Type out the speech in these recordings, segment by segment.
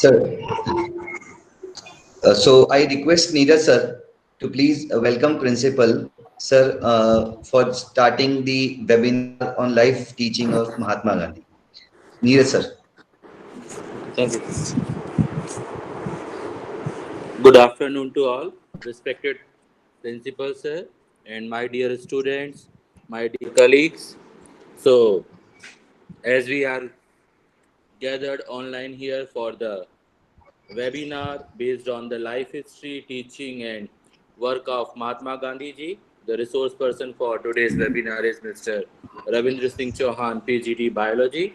Sir, so I request Neeraj sir to please welcome principal sir for starting the webinar on life teaching of Mahatma Gandhi. Neeraj sir. Thank you. Good afternoon to all, respected principal sir, and my dear students, my dear colleagues. So, as we are gathered online here for the webinar based on the life history, teaching, and work of Mahatma Gandhi ji, the resource person for today's webinar is Mr. Ravindra Singh Chauhan, PGT Biology.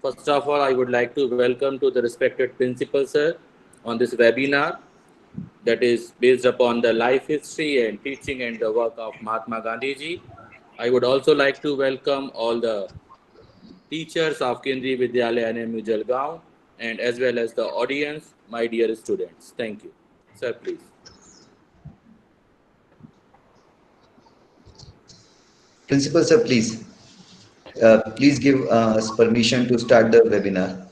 First of all, I would like to welcome to the respected principal sir on this webinar that is based upon the life history and teaching and the work of Mahatma Gandhi ji. I would also like to welcome all the teachers of Kendriya Vidyalaya NMU Jalgaon and as well as the audience, my dear students. Thank you. Sir, please. Principal sir, please. Please give us permission to start the webinar.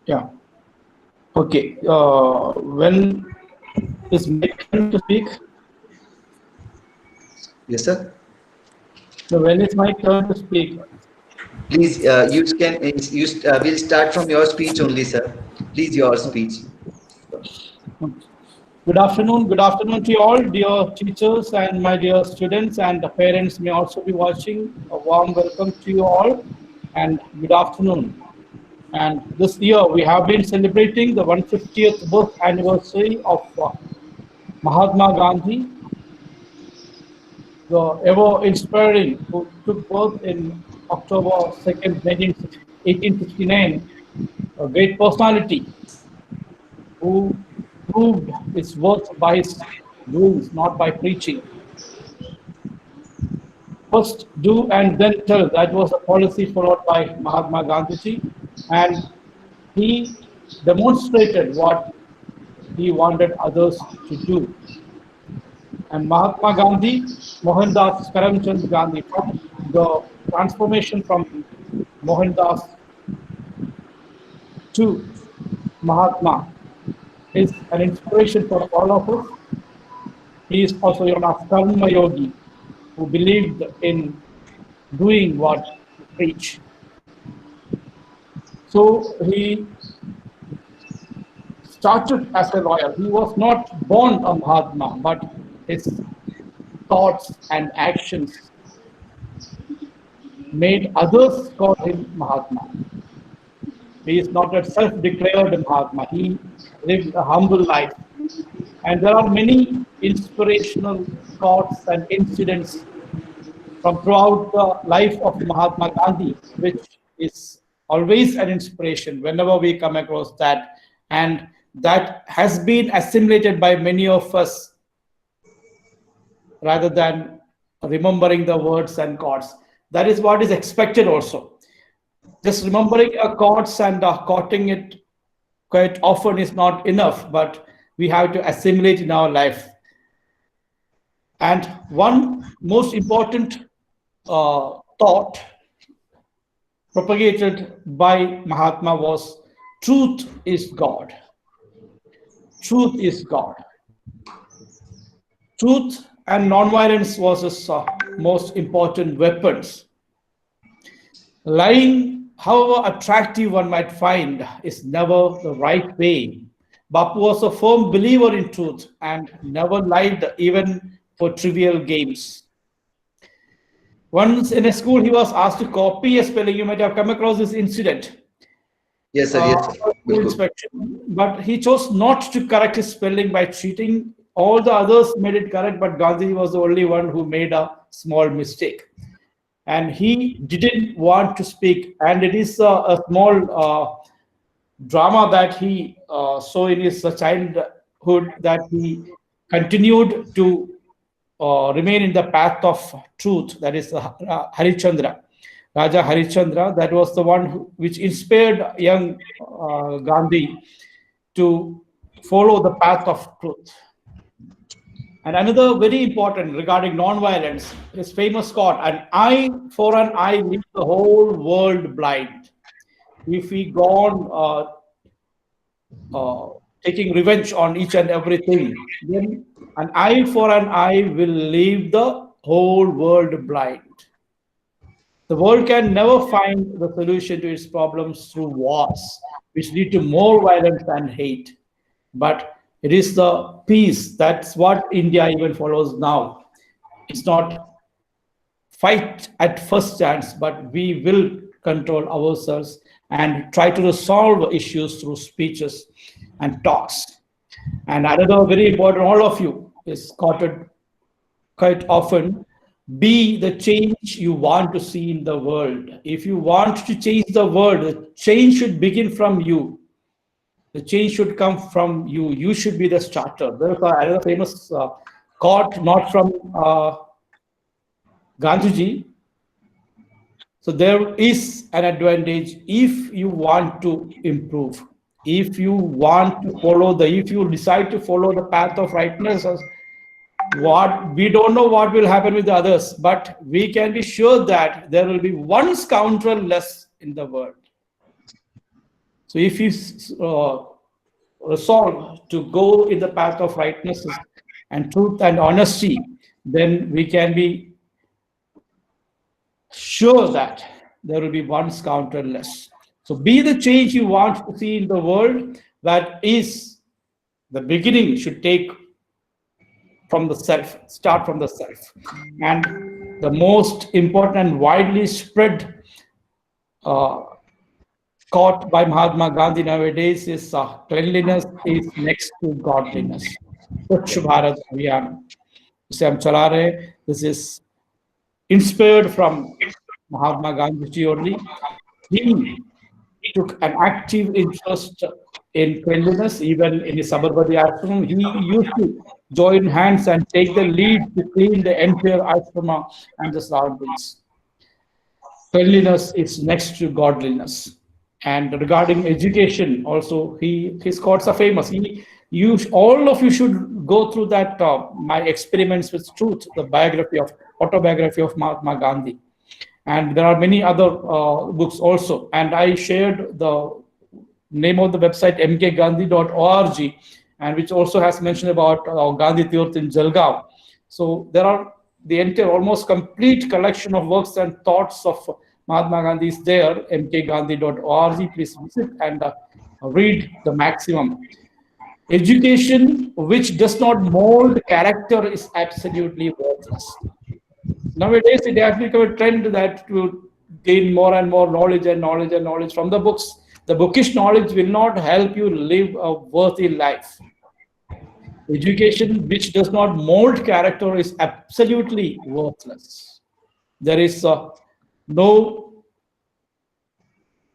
Yeah. Okay. When is my turn to speak? Yes, sir. So when is my turn to speak? Please, we'll start from your speech only, sir. Please, your speech. Good afternoon. Good afternoon to you all, dear teachers and my dear students, and the parents may also be watching. A warm welcome to you all, and good afternoon. And this year we have been celebrating the 150th birth anniversary of Mahatma Gandhi, the ever inspiring, who took birth in October 2nd, 1869, a great personality who proved his worth by his doings, not by preaching. First do and then tell, that was a policy followed by Mahatma Gandhi, and he demonstrated what he wanted others to do. And Mahatma Gandhi, Mohandas Karamchand Gandhi, from the transformation from Mohandas to Mahatma, is an inspiration for all of us. He is also known as Karma Yogi, who believed in doing what he preached. So he started as a lawyer. He was not born a Mahatma, but his thoughts and actions made others call him Mahatma. He is not a self-declared Mahatma. He lived a humble life. And there are many inspirational thoughts and incidents from throughout the life of Mahatma Gandhi, which is always an inspiration whenever we come across that. And that has been assimilated by many of us rather than remembering the words and chords. That is what is expected also. Just remembering a chords and quoting it quite often is not enough, but we have to assimilate in our life. And one most important thought propagated by Mahatma was, truth is God. truth is God. Truth and nonviolence was his most important weapons. Lying, however attractive one might find, is never the right way. Bapu was a firm believer in truth and never lied even for trivial games. Once in a school, he was asked to copy a spelling. You might have come across this incident. Yes, sir. Yes, sir. School inspection, but he chose not to correct his spelling by cheating. All the others made it correct, but Gandhi was the only one who made a small mistake. And he didn't want to speak. And it is a small drama that he saw in his childhood, that he continued to remain in the path of truth. That is Harichandra, Raja Harichandra. That was the one which inspired young Gandhi to follow the path of truth. And another very important regarding non-violence, his famous quote, "An eye for an eye leaves the whole world blind." If we go on taking revenge on each and everything, then an eye for an eye will leave the whole world blind. The world can never find the solution to its problems through wars, which lead to more violence and hate. But it is the peace. That's what India even follows now. It's not fight at first chance, but we will control ourselves and try to resolve issues through speeches and talks. And another very important, all of you, is quoted quite often: be the change you want to see in the world. If you want to change the world, the change should begin from you. The change should come from you. You should be the starter. There's another famous quote, not from Gandhiji. So there is an advantage if you want to improve. If you want to if you decide to follow the path of rightness, we don't know what will happen with the others, but we can be sure that there will be one scoundrel less in the world. So if you resolve to go in the path of rightness and truth and honesty, then we can be sure that there will be one scoundrel less. So be the change you want to see in the world. That is the beginning, should take from the self, start from the self. And the most important and widely spread quote by Mahatma Gandhi nowadays is cleanliness is next to godliness. Swachh Bharat Abhiyan. This is inspired from Mahatma Gandhi only. He took an active interest in cleanliness. Even in his Sabarmati ashram, he used to join hands and take the lead to clean the entire ashrama and the surroundings. Cleanliness is next to godliness. And regarding education, also his quotes are famous. All of you should go through that My Experiments with Truth, the autobiography of Mahatma Gandhi. And there are many other books also. And I shared the name of the website mkgandhi.org, and which also has mentioned about Gandhi Tirth in Jalgaon. So there are the entire, almost complete collection of works and thoughts of Mahatma Gandhi is there, mkgandhi.org. Please visit and read the maximum. Education which does not mold character is absolutely worthless. Nowadays, it has become a trend that to gain more and more knowledge from the books. The bookish knowledge will not help you live a worthy life. Education which does not mold character is absolutely worthless. There is no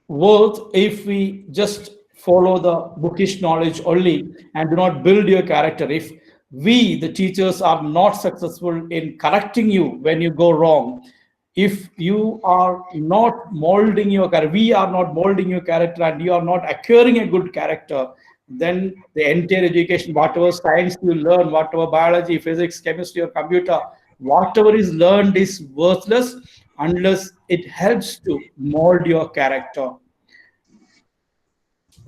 worth if we just follow the bookish knowledge only and do not build your character. If we, the teachers, are not successful in correcting you when you go wrong, if you are not molding your character, we are not molding your character, and you are not acquiring a good character, then the entire education, whatever science you learn, whatever biology, physics, chemistry, or computer, whatever is learned is worthless unless it helps to mold your character.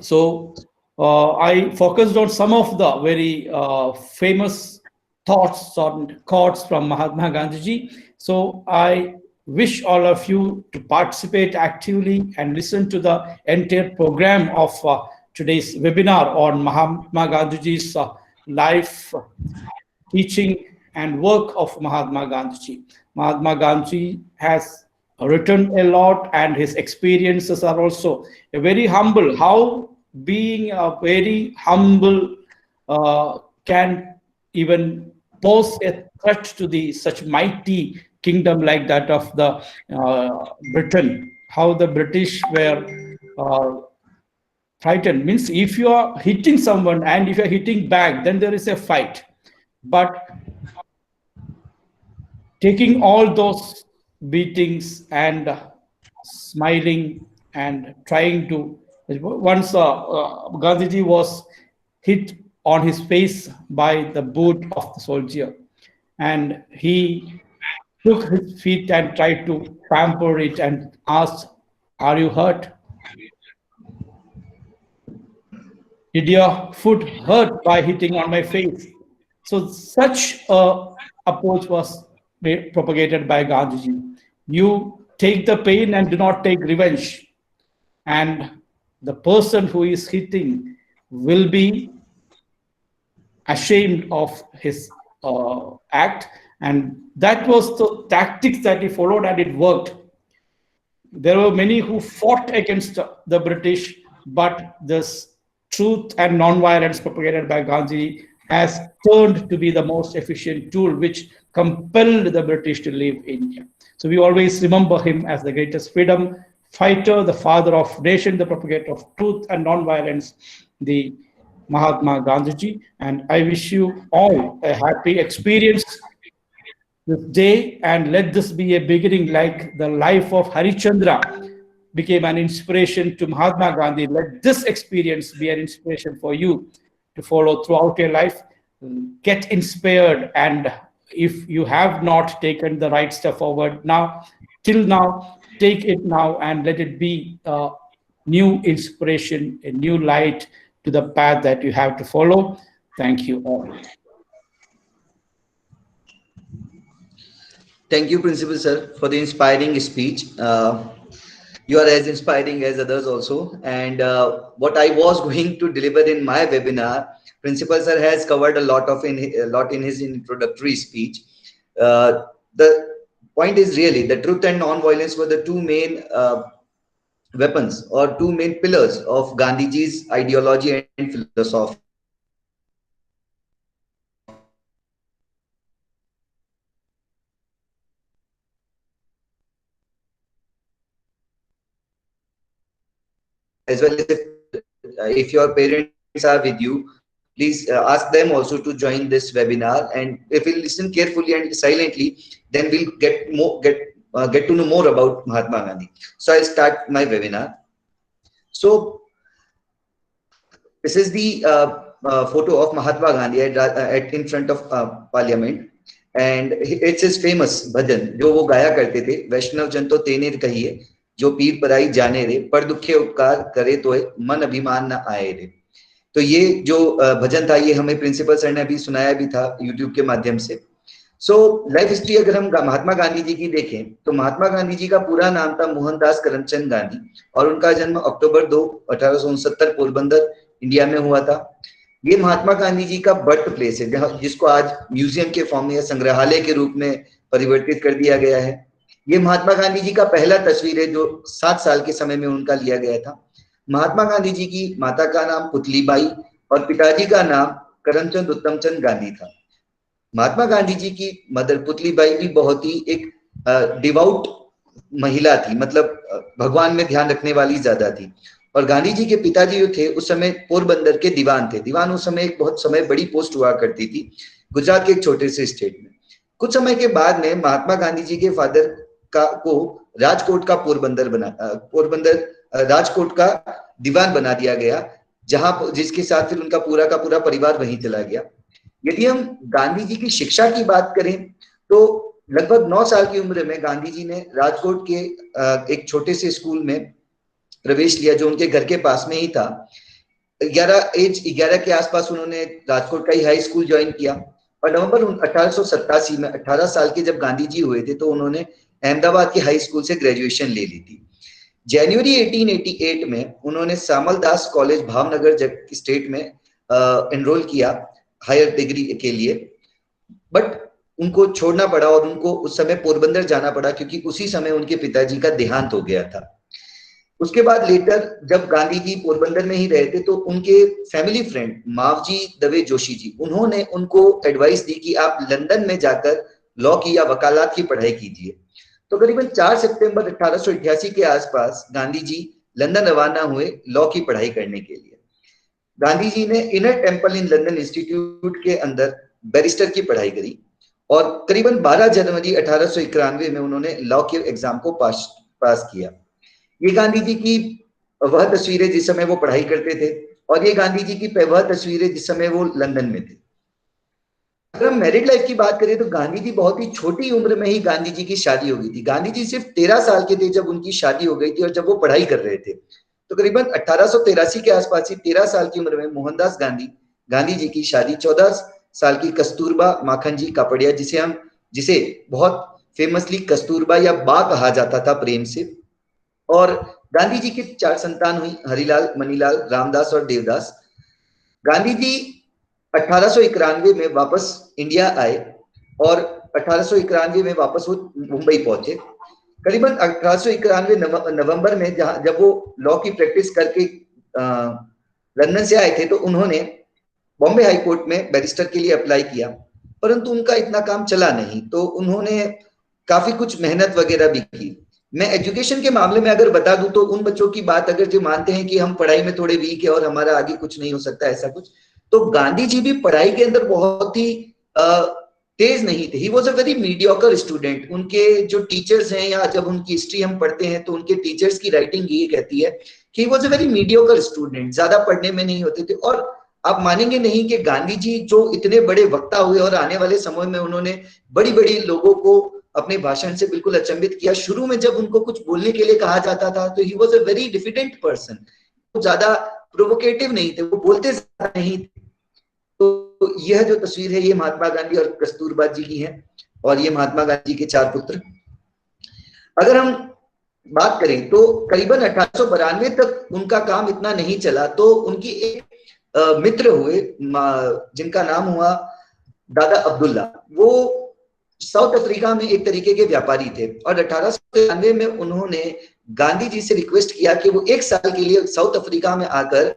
So I focused on some of the very famous thoughts or quotes from Mahatma Gandhi. So I wish all of you to participate actively and listen to the entire program of today's webinar on Mahatma Gandhi's life, teaching, and work of Mahatma Gandhi. Mahatma Gandhi has written a lot, and his experiences are also a very humble. How being a very humble can even pose a threat to the such mighty kingdom like that of the Britain. How the British were frightened means if you are hitting someone and if you are hitting back, then there is a fight. But taking all those beatings and smiling and trying to once Gandhiji was hit on his face by the boot of the soldier, and he took his feet and tried to pamper it and asked, "Are you hurt? Did your foot hurt by hitting on my face?" So such a approach was propagated by Gandhiji. You take the pain and do not take revenge. And the person who is hitting will be ashamed of his act. And that was the tactics that he followed, and it worked. There were many who fought against the British, but this truth and non-violence propagated by Gandhi has turned to be the most efficient tool which compelled the British to leave India. So we always remember him as the greatest freedom fighter, the father of nation, the propagator of truth and non-violence, the Mahatma Gandhiji. And I wish you all a happy experience this day, and let this be a beginning like the life of Harichandra became an inspiration to Mahatma Gandhi. Let this experience be an inspiration for you to follow throughout your life. Get inspired, and if you have not taken the right step forward now, till now, take it now and let it be a new inspiration, a new light to the path that you have to follow. Thank you all. Thank you, Principal Sir, for the inspiring speech. You are as inspiring as others also. And what I was going to deliver in my webinar, Principal Sir has covered a lot in his introductory speech. The point is really the truth and non-violence were the two main weapons or two main pillars of Gandhiji's ideology and philosophy. As well as if your parents are with you, please ask them also to join this webinar. And if we listen carefully and silently, then we'll get to know more about Mahatma Gandhi. So I'll start my webinar. So this is the photo of Mahatma Gandhi in front of Parliament, and it's his famous bhajan जो वो गाया करते थे, वैष्णव जन तो तेने कहिए जो पीर पराई जाने रे, पर दुखे उपकार करे तो मन अभिमान न आए रे। तो ये जो भजन था ये हमें प्रिंसिपल सर ने अभी सुनाया भी था यूट्यूब के माध्यम से। सो लाइफ हिस्ट्री अगर हम महात्मा गांधी जी की देखें तो महात्मा गांधी जी का पूरा नाम था मोहनदास करमचंद गांधी, और उनका जन्म अक्टूबर 2, 1869 पोरबंदर इंडिया में हुआ था। ये महात्मा गांधी जी का बर्थ प्लेस है, जिसको आज म्यूजियम के फॉर्म में या संग्रहालय के रूप में परिवर्तित कर दिया गया है। ये महात्मा गांधी जी का पहला तस्वीर है जो 7 साल के समय में उनका लिया गया था। महात्मा गांधी जी की माता का नाम पुतलीबाई और पिताजी का नाम करमचंद उत्तमचंद गांधी था। महात्मा गांधी जी की मदर पुतलीबाई भी बहुत ही एक डिवाउट महिला थी, मतलब भगवान में ध्यान रखने वाली ज्यादा थी। और गांधी जी के पिताजी जो थे उस समय पोरबंदर के दीवान थे। दीवान उस समय एक बहुत समय बड़ी पोस्ट हुआ करती थी गुजरात के एक छोटे से स्टेट में। कुछ समय के बाद में महात्मा गांधी जी के फादर को राजकोट का पोरबंदर राजकोट का दीवान बना दिया गया, जिसके साथ फिर उनका पूरा का पूरा परिवार वहीं चला गया। यदि हम गांधी जी की शिक्षा की बात करें तो लगभग 9 साल की उम्र में गांधी जी ने राजकोट के एक छोटे से स्कूल में प्रवेश लिया जो उनके घर के पास में ही था। 11 के आसपास उन्होंने राजकोट का ही हाई स्कूल ज्वाइन किया और नवंबर 1887 में 18 साल के जब गांधी जी हुए थे तो उन्होंने अहमदाबाद के हाई स्कूल से ग्रेजुएशन ले ली थी। जनवरी 1888 में उन्होंने सामल दास कॉलेज भावनगर स्टेट में एनरोल किया हायर डिग्री के लिए, बट उनको छोड़ना पड़ा और उनको उस समय पोरबंदर जाना पड़ा क्योंकि उसी समय उनके पिताजी का देहांत हो गया था। उसके बाद लेटर जब गांधी जी पोरबंदर में ही रहे थे तो उनके फैमिली फ्रेंड मावजी दवे जोशी जी, उन्होंने उनको एडवाइस दी कि आप लंदन में जाकर लॉ की या वकालत की पढ़ाई कीजिए। तो करीबन 4 सितंबर 1888 के आसपास गांधी जी लंदन रवाना हुए लॉ की पढ़ाई करने के लिए। गांधी जी ने inner temple in London institute के अंदर बैरिस्टर की पढ़ाई करी और करीबन 12 जनवरी 1891 में उन्होंने लॉ के एग्जाम को पास किया। ये गांधी जी की वह तस्वीरें जिस समय वो पढ़ाई करते थे और ये गांधी जी की वह तस्वीरें जिस समय वो लंदन में थे। अगर हम मैरिड लाइफ की बात करें तो गांधी जी बहुत ही छोटी उम्र में ही गांधी जी की शादी हो गई थी। गांधी जी सिर्फ 13 साल के थे जब उनकी शादी हो गई थी और जब वो पढ़ाई कर रहे थे तो करीबन 1883 के आसपास ही 13 साल की उम्र में मोहनदास गांधी जी की शादी 14 साल की कस्तूरबा माखन जी कापड़िया, जिसे बहुत फेमसली कस्तूरबा या बा कहा जाता था प्रेम से, और गांधी जी की 4 संतान हुई, हरिलाल, मनीलाल, रामदास और देवदास। गांधी जी 1891 में वापस इंडिया आए और 1891 में वापस वो मुंबई पहुंचे। करीबन 1891 नवंबर में जब वो लॉ की प्रैक्टिस करके लंदन से आए थे तो उन्होंने बॉम्बे हाई कोर्ट में बैरिस्टर के लिए अप्लाई किया, परंतु उनका इतना काम चला नहीं तो उन्होंने काफी कुछ मेहनत वगैरह भी की। मैं एजुकेशन के मामले में अगर बता दूं तो उन बच्चों की बात अगर जो मानते हैं कि हम पढ़ाई में थोड़े वीक है और हमारा आगे कुछ नहीं हो सकता ऐसा कुछ, तो गांधी जी भी पढ़ाई के अंदर बहुत ही तेज नहीं थे। ही was a very mediocre student. उनके जो टीचर्स हैं या जब उनकी हिस्ट्री हम पढ़ते हैं तो उनके टीचर्स की राइटिंग ये कहती है कि ही was a very mediocre student, ज्यादा पढ़ने में नहीं होते थे। और आप मानेंगे नहीं कि गांधी जी जो इतने बड़े वक्ता हुए और आने वाले समय में उन्होंने बड़ी बड़ी लोगों को अपने भाषण से बिल्कुल अचंभित किया। शुरू में जब उनको कुछ बोलने के लिए कहा जाता था तो he was a very diffident person, वो ज्यादा प्रोवोकेटिव नहीं थे, वो बोलते ज्यादा नहीं थे। तो यह जो तस्वीर है ये महात्मा गांधी और कस्तूरबा जी की है और ये महात्मा गांधी के 4 पुत्र। अगर हम बात करें तो करीबन 1892 तक उनका काम इतना नहीं चला तो उनकी एक मित्र हुए जिनका नाम हुआ दादा अब्दुल्ला। वो साउथ अफ्रीका में एक तरीके के व्यापारी थे और 1893 में उन्होंने गांधी जी से रिक्वेस्ट किया कि वो 1 साल के लिए साउथ अफ्रीका में आकर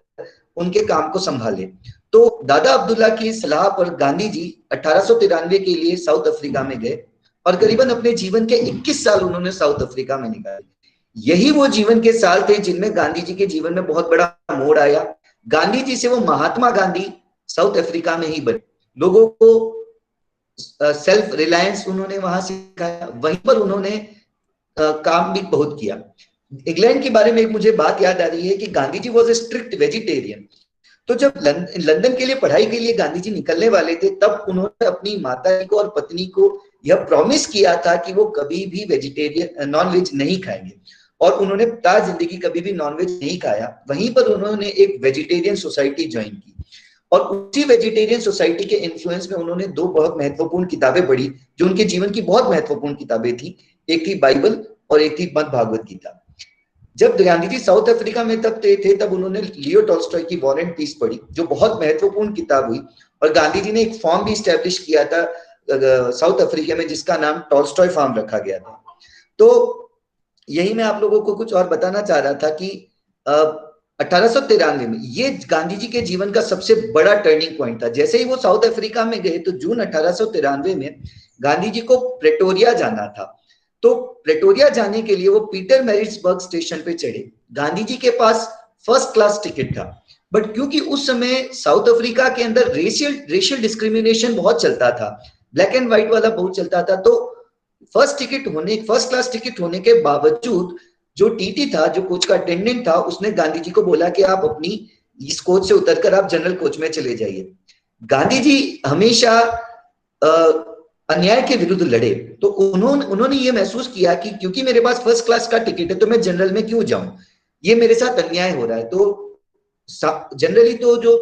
उनके काम को संभाले। तो दादा अब्दुल्ला की सलाह पर गांधी जी 1893 के लिए साउथ अफ्रीका में गए और करीबन अपने जीवन के 21 साल उन्होंने साउथ अफ्रीका में निकाले। यही वो जीवन के साल थे जिनमें गांधी जी के जीवन में बहुत बड़ा मोड़ आया। गांधी जी से वो महात्मा गांधी साउथ अफ्रीका में ही बने। लोगों को सेल्फ रिलायंस उन्होंने वहां सिखाया, वहीं पर उन्होंने काम भी बहुत किया। इंग्लैंड के बारे में एक मुझे बात याद आ रही है कि Gandhi ji was a strict vegetarian. तो जब लंदन के लिए पढ़ाई के लिए गांधी जी निकलने वाले थे तब उन्होंने अपनी माता को और पत्नी को यह प्रॉमिस किया था कि वो कभी भी वेजिटेरियन नॉनवेज नहीं खाएंगे और उन्होंने पूरी जिंदगी कभी भी नॉनवेज नहीं खाया। वहीं पर उन्होंने एक वेजिटेरियन सोसाइटी ज्वाइन की और उसी वेजिटेरियन सोसाइटी के इन्फ्लुएंस में उन्होंने 2 बहुत महत्वपूर्ण किताबें पढ़ी जो उनके जीवन की बहुत महत्वपूर्ण किताबें थी। एक थी बाइबल और एक थी मद भागवत गीता। जब गांधी जी साउथ अफ्रीका में तब थे तब उन्होंने लियो टॉल्स्टॉय की वॉर एंड पीस पढ़ी जो बहुत महत्वपूर्ण किताब हुई और गांधी जी ने एक फॉर्म भी स्टैब्लिश किया था साउथ अफ्रीका में जिसका नाम टॉल्स्टॉय फार्म रखा गया था। तो यही मैं आप लोगों को कुछ और बताना चाह रहा था कि 1893 में ये गांधी जी के जीवन का सबसे बड़ा टर्निंग पॉइंट था। जैसे ही वो साउथ अफ्रीका में गए तो जून 1893 में गांधी जी को प्रेटोरिया जाना था। तो प्रेटोरिया जाने के लिए वो पीटर मैरिट्सबर्ग स्टेशन पे चढ़े। गांधी जी के पास फर्स्ट क्लास टिकट था, बट क्योंकि उस समय साउथ अफ्रीका के अंदर रेशियल डिस्क्रिमिनेशन बहुत चलता था, ब्लैक एंड व्हाइट वाला बहुत चलता था, तो फर्स्ट क्लास टिकट होने के बावजूद जो टीटी था, जो कोच का अटेंडेंट था, उसने गांधी जी को बोला कि आप अपनी इस कोच से उतरकर आप जनरल कोच में चले जाइए। गांधी जी हमेशा अन्याय के विरुद्ध लड़े। तो उन्होंने ये महसूस किया कि क्योंकि मेरे पास फर्स्ट क्लास का टिकट है तो मैं जनरल में क्यों जाऊं, ये मेरे साथ अन्याय हो रहा है। तो जनरली तो जो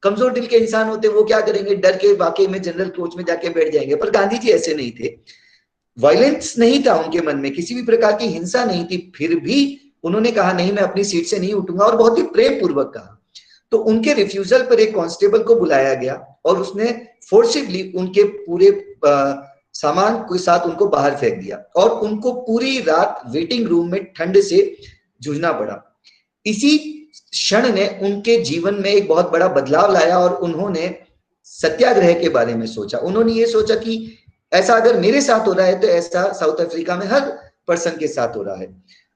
कमजोर दिल के इंसान होते हैं वो क्या करेंगे, डर के वाकई में जनरल कोच में जाके बैठ जाएंगे, पर गांधी जी ऐसे नहीं थे। वायलेंस नहीं था उनके मन में, किसी भी प्रकार की हिंसा नहीं थी, फिर भी उन्होंने कहा नहीं मैं अपनी सीट से नहीं उठूंगा, और बहुत ही प्रेम पूर्वक कहा। तो उनके रिफ्यूजल पर एक कांस्टेबल को बुलाया गया और उसने फोर्सिवली उनके पूरे सामान के साथ उनको बाहर फेंक दिया और उनको पूरी रात वेटिंग रूम में ठंड से जूझना पड़ा। इसी क्षण ने उनके जीवन में एक बहुत बड़ा बदलाव लाया और उन्होंने सत्याग्रह के बारे में सोचा। उन्होंने ये सोचा कि ऐसा अगर मेरे साथ हो रहा है तो ऐसा साउथ अफ्रीका में हर पर्सन के साथ हो रहा है।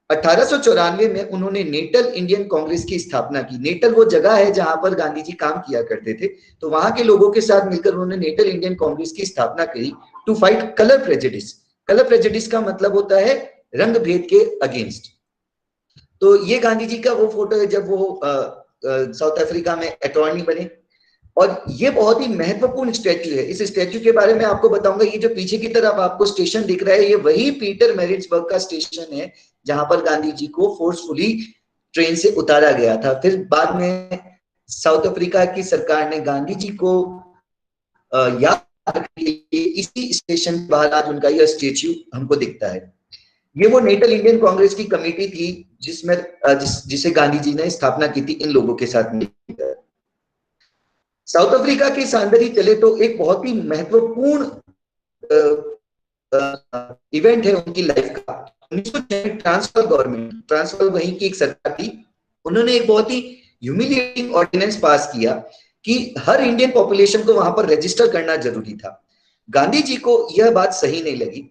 1894 में उन्होंने नेटल इंडियन कांग्रेस की स्थापना की। नेटल वो जगह है जहां पर गांधी जी काम किया करते थे, तो वहां के लोगों के साथ मिलकर उन्होंने नेटल इंडियन कांग्रेस की स्थापना करी to fight colour prejudice. Colour prejudice का मतलब होता है रंग भेद के अगेंस्ट। तो ये गांधी जी का वो फोटो है जब वो साउथ अफ्रीका में अटॉर्नी बने, और ये बहुत ही महत्वपूर्ण स्टैच्यू है। इस स्टैच्यू के बारे में आपको बताऊंगा। ये जो पीछे की तरफ आपको स्टेशन दिख रहा है, ये वही पीटर मैरिट्सबर्ग का स्टेशन है जहां पर गांधी जी को फोर्सफुली ट्रेन से उतारा गया था। फिर बाद में साउथ अफ्रीका की सरकार ने गांधी जी को याद रखने के लिए इसी स्टेशन के बाहर आज उनका यह स्टेच्यू हमको दिखता है। ये वो नेटल इंडियन कांग्रेस की कमेटी थी जिसमें जिसे गांधी जी ने स्थापना की थी इन लोगों के साथ मिलकर। साउथ अफ्रीका की सांदरी चले तो एक बहुत ही महत्वपूर्ण इवेंट है उनकी लाइफ का। 1906 में ट्रांसफर गवर्नमेंट, ट्रांसफर वहीं की एक सरकार थी, उन्होंने एक बहुत ही ह्यूमिलिएटिंग ऑर्डिनेंस पास किया कि हर इंडियन पॉपुलेशन को वहां पर रजिस्टर करना जरूरी था। गांधी जी को यह बात सही नहीं लगी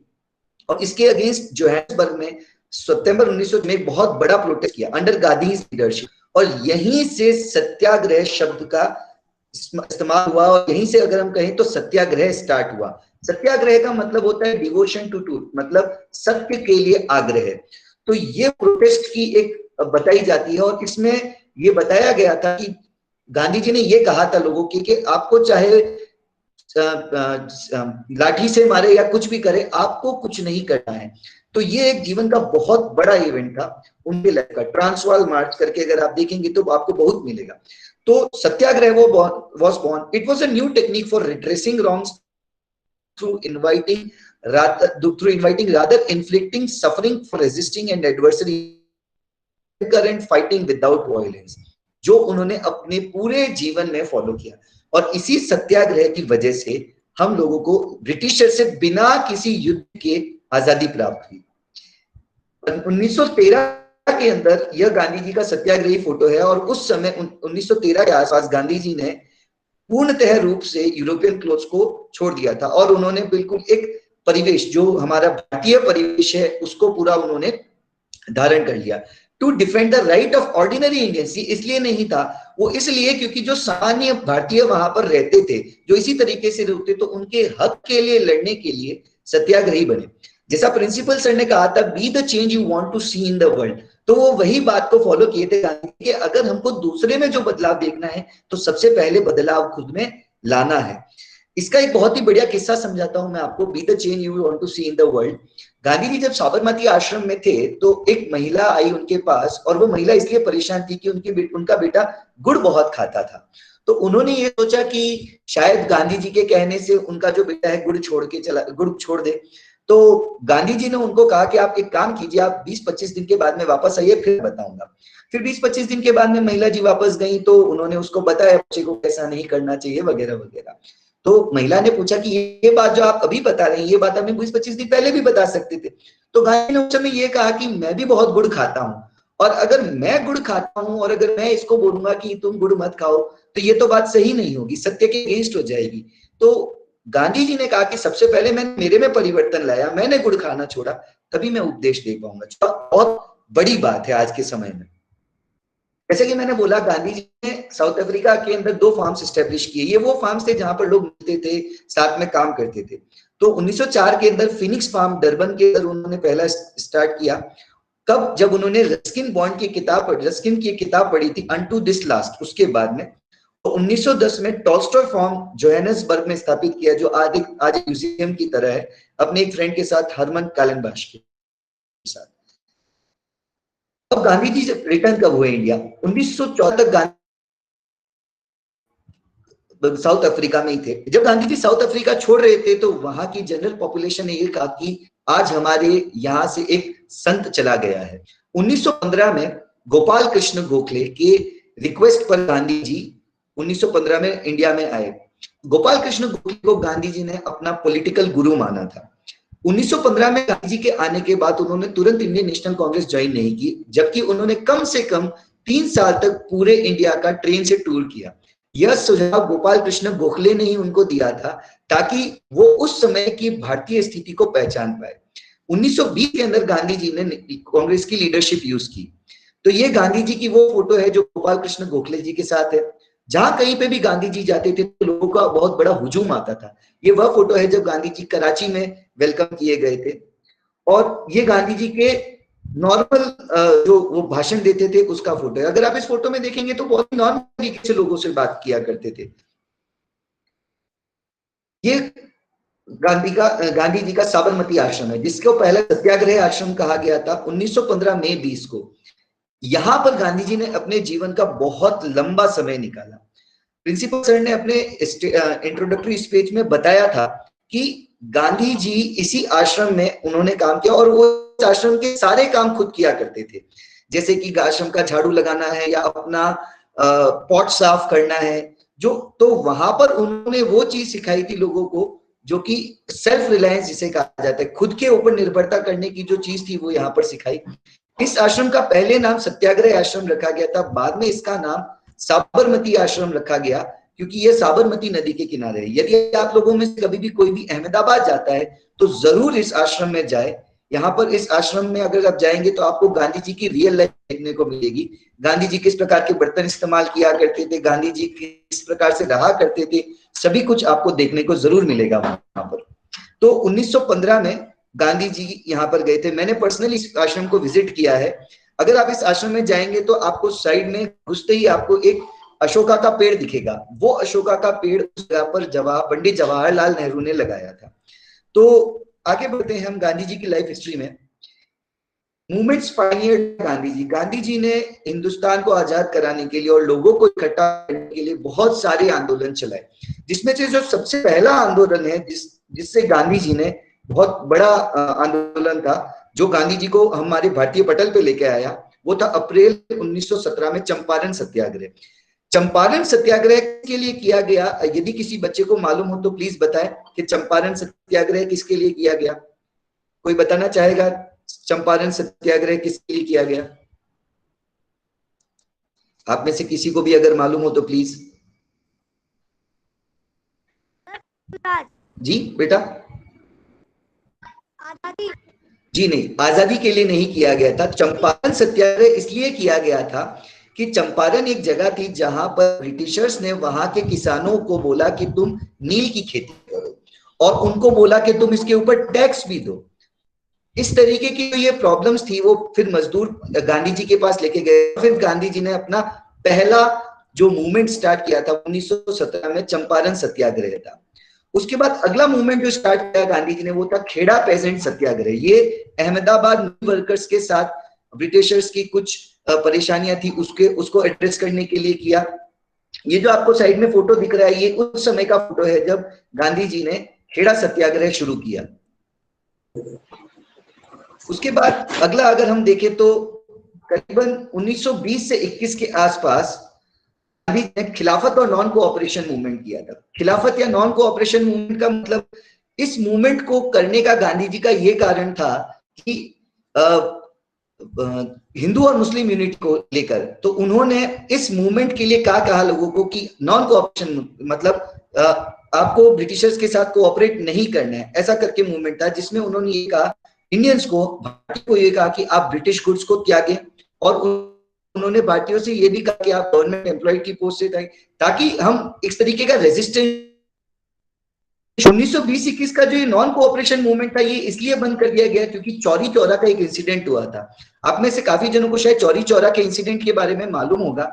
और इसके अगेंस्ट जोहान्सबर्ग में सितंबर 1900 में बहुत बड़ा प्रोटेस्ट किया अंडर गांधी लीडरशिप, और यहीं से सत्याग्रह शब्द का इस्तेमाल हुआ और यहीं से अगर हम कहें तो सत्याग्रह स्टार्ट हुआ। सत्याग्रह का मतलब होता है डिवोशन टू ट्रूथ, मतलब सत्य के लिए आग्रह। तो ये प्रोटेस्ट की एक बताई जाती है और इसमें ये बताया गया था कि गांधी जी ने ये कहा था लोगों की कि आपको चाहे लाठी से मारे या कुछ भी करे, आपको कुछ नहीं करना है। तो ये एक जीवन का बहुत बड़ा इवेंट था उनके लाइफ का। ट्रांसवाल मार्च करके अगर आप देखेंगे तो आपको बहुत मिलेगा। तो सत्याग्रह वो was born. It was a new technique for redressing wrongs through inviting rather inflicting suffering for resisting and adversary and fighting without violence, जो उन्होंने अपने पूरे जीवन में फॉलो किया। और इसी सत्याग्रह की वजह से हम लोगों को ब्रिटिशर से बिना किसी युद्ध के आजादी प्राप्त हुई। 1913 के अंदर यह गांधी जी का सत्याग्रही फोटो है और उस समय 1913 के आसपास गांधी जी ने पूर्णतः रूप से यूरोपियन क्लोथ्स को छोड़ दिया था और उन्होंने बिल्कुल एक परिवेश जो हमारा भारतीय परिवेश है उसको पूरा उन्होंने धारण कर लिया। To defend the right of ordinary Indians, इसलिए नहीं था वो, इसलिए क्योंकि जो सामान्य भारतीय वहां पर रहते थे जो इसी तरीके से रहते तो उनके हक के लिए लड़ने के लिए सत्याग्रही बने। जैसा प्रिंसिपल सर ने कहा था be the change you want to see in the world, तो वो वही बात को फॉलो किए थे गांधी कि अगर हमको दूसरे में जो बदलाव देखना है तो सबसे पहले बदलाव खुद में लाना है। इसका एक बहुत ही बढ़िया किस्सा समझाता हूं मैं आपको, be the change you want to see in the world. Gandhi ji जब साबरमती आश्रम में थे तो एक महिला आई उनके पास और वो महिला इसलिए परेशान थी कि उनका बेटा गुड़ बहुत खाता था। तो उन्होंने ये सोचा कि शायद गांधी जी के कहने से उनका जो बेटा है गुड़ छोड़ दे। तो गांधी जी ने उनको कहा कि आप एक काम कीजिए, आप 20-25 दिन के बाद में वापस आइए फिर बताऊंगा। फिर 20-25 दिन के बाद में महिला जी वापस गई तो उन्होंने उसको बताया बच्चे को कैसा नहीं करना चाहिए वगैरह वगैरह। तो महिला ने पूछा कि ये बात जो आप अभी बता रहे हैं ये बात हमें 20-25 दिन पहले भी बता सकते थे। तो गांधी ने उस समय ये कहा कि मैं भी बहुत गुड़ खाता हूँ और अगर मैं गुड़ खाता हूँ और अगर मैं इसको बोलूंगा कि तुम गुड़ मत खाओ तो ये तो बात सही नहीं होगी, सत्य के अगेंस्ट हो जाएगी। तो गांधी जी ने कहा कि सबसे पहले मैंने मेरे में परिवर्तन लाया, मैंने गुड़ खाना छोड़ा, तभी मैं उपदेश दे पाऊंगा। बहुत बड़ी बात है आज के समय में। जैसे कि मैंने बोला गांधी जी ने साउथ अफ्रीका के अंदर 2 फार्म्स एस्टेब्लिश किए। ये वो फार्म्स थे जहां पर लोग मिलते थे, साथ में काम करते थे। तो 1904 के अंदर फिनिक्स फार्म डरबन के अंदर उन्होंने पहला स्टार्ट किया। कब? जब उन्होंने रस्किन की किताब पढ़ी थी अनटू दिस लास्ट, उसके बाद में। तो 1910 में टॉल्स्टॉय फार्म जोहान्सबर्ग में स्थापित किया जो आज म्यूजियम की तरह है, अपने एक फ्रेंड के साथ हरमन कालनबाश के साथ। अब गांधी जी से रिटर्न कब हुए इंडिया? 1914 तक गांधी साउथ अफ्रीका में ही थे। जब गांधी जी साउथ अफ्रीका छोड़ रहे थे तो वहां की जनरल पॉपुलेशन ने ये कहा कि आज हमारे यहाँ से एक संत चला गया है। 1915 में गोपाल कृष्ण गोखले के रिक्वेस्ट पर गांधी जी 1915 में इंडिया में आए। गोपाल कृष्ण गोखले को गांधी जी ने अपना पॉलिटिकल गुरु माना था। 1915 में गांधी जी के आने के बाद उन्होंने तुरंत इंडियन नेशनल कांग्रेस ज्वाइन नहीं की, जबकि उन्होंने कम से कम 3 साल तक पूरे इंडिया का ट्रेन से टूर किया। यह सुझाव गोपाल कृष्ण गोखले ने ही उनको दिया था ताकि वो उस समय की भारतीय स्थिति को पहचान पाए। 1920 के अंदर गांधी जी ने कांग्रेस की लीडरशिप यूज की। तो ये गांधी जी की वो फोटो है जो गोपाल कृष्ण गोखले जी के साथ है। जहां कहीं पे भी गांधी जी जाते थे तो लोगों का बहुत बड़ा हुजूम आता था। ये वह फोटो है जब गांधी जी कराची में वेलकम किए गए थे, और ये गांधी जी के नॉर्मल जो वो भाषण देते थे उसका फोटो है। अगर आप इस फोटो में देखेंगे तो बहुत ही नॉर्मल तरीके से लोगों से बात किया करते थे। ये गांधी जी का साबरमती आश्रम है, जिसको पहले सत्याग्रह आश्रम कहा गया था। 1915 मई 20 को यहां पर गांधी जी ने अपने जीवन का बहुत लंबा समय निकाला। प्रिंसिपल सर ने अपने इंट्रोडक्टरी स्पीच में बताया था कि गांधी जी इसी आश्रम में उन्होंने काम किया और वो आश्रम के सारे काम खुद किया करते थे, जैसे कि आश्रम का झाड़ू लगाना है या अपना पॉट साफ करना है। जो तो वहां पर उन्होंने वो चीज सिखाई थी लोगों को जो कि सेल्फ रिलायंस जिसे कहा जाता है, खुद के ऊपर निर्भरता करने की जो चीज थी वो यहाँ पर सिखाई। इस आश्रम का पहले नाम सत्याग्रह आश्रम रखा गया था, बाद में इसका नाम साबरमती आश्रम रखा गया क्योंकि ये साबरमती नदी के किनारे है। यदि आप लोगों में से कभी भी कोई भी अहमदाबाद जाता है तो जरूर इस आश्रम में जाए। यहाँ पर इस आश्रम में अगर आप जाएंगे तो आपको गांधी जी की रियल लाइफ देखने को मिलेगी। गांधी जी किस प्रकार के बर्तन इस्तेमाल किया करते थे, गांधी जी किस प्रकार से रहा करते थे, सभी कुछ आपको देखने को जरूर मिलेगा वहां पर। तो 1915 में गांधी जी यहाँ पर गए थे। मैंने पर्सनली इस आश्रम को विजिट किया है। अगर आप इस आश्रम में जाएंगे तो आपको साइड में घुसते ही आपको एक अशोका का पेड़ दिखेगा। वो अशोका का पेड़ उस जगह पर पंडित जवाहरलाल नेहरू ने लगाया था। तो आगे बढ़ते हैं हम गांधी जी की लाइफ हिस्ट्री में। मूवमेंट्स पायनियर गांधी जी ने हिंदुस्तान को आजाद कराने के लिए और लोगों को इकट्ठा करने के लिए बहुत सारे आंदोलन चलाए, जिसमें से जो सबसे पहला आंदोलन है जिससे गांधी जी ने बहुत बड़ा आंदोलन था जो गांधी जी को हमारे भारतीय पटल पे लेके आया, वो था अप्रैल 1917 में चंपारण सत्याग्रह। चंपारण सत्याग्रह के लिए किया गया, यदि किसी बच्चे को मालूम हो तो प्लीज बताएं कि चंपारण सत्याग्रह किसके लिए किया गया। कोई बताना चाहेगा चंपारण सत्याग्रह किसके लिए किया गया? आप में से किसी को भी अगर मालूम हो तो प्लीज। जी बेटा? आजादी। जी नहीं, आजादी के लिए नहीं किया गया था। चंपारण सत्याग्रह इसलिए किया गया था कि चंपारण एक जगह थी जहां पर ब्रिटिशर्स ने वहां के किसानों को बोला कि तुम नील की खेती करो और उनको बोला कि तुम इसके ऊपर टैक्स भी दो। इस तरीके की ये प्रॉब्लम्स थी, वो फिर मजदूर गांधी जी के पास लेके गए। फिर गांधी जी ने अपना पहला जो मूवमेंट स्टार्ट किया था 1917 में चंपारण सत्याग्रह था। उसके बाद अगला मूवमेंट जो स्टार्ट किया गांधी जी ने वो था खेड़ा पेजेंट सत्याग्रह। ये अहमदाबाद वर्कर्स के साथ ब्रिटिशर्स की कुछ परेशानियां थी उसको एड्रेस करने के लिए किया। ये जो आपको साइड में फोटो दिख रहा है ये उस समय का फोटो है जब गांधी जी ने खेड़ा सत्याग्रह शुरू किया। उसके बाद अगला अगर हम देखें तो करीबन 1920 से 21 के आसपास गांधी ने खिलाफत और नॉन कोऑपरेशन मूवमेंट किया था। खिलाफत या नॉन कोऑपरेशन मूवमेंट का मतलब, इस मूवमेंट को करने का गांधी जी का ये कारण था कि हिंदू और मुस्लिम यूनिटी को लेकर, तो उन्होंने इस मूवमेंट के लिए कहा लोगों को कि नॉन कोऑपरेशन मतलब आपको ब्रिटिशर्स के साथ कोऑपरेट नहीं करना है, ऐसा करके मूवमेंट था जिसमें उन्होंने ये कहा इंडियंस को, भारतीय को ये कहा कि आप ब्रिटिश गुड्स को त्यागें और उन्होंने भारतीयों से ये भी कहा कि आप गवर्नमेंट एम्प्लॉय की पोस्ट से ताकि हम इस तरीके का रेजिस्टेंस। 1920-21 का जो ये नॉन कोऑपरेशन मूवमेंट था ये इसलिए बंद कर दिया गया क्योंकि चौरी चौरा का एक इंसिडेंट हुआ था। आप में से काफी जनों को शायद चौरी चौरा के इंसिडेंट के बारे में मालूम होगा,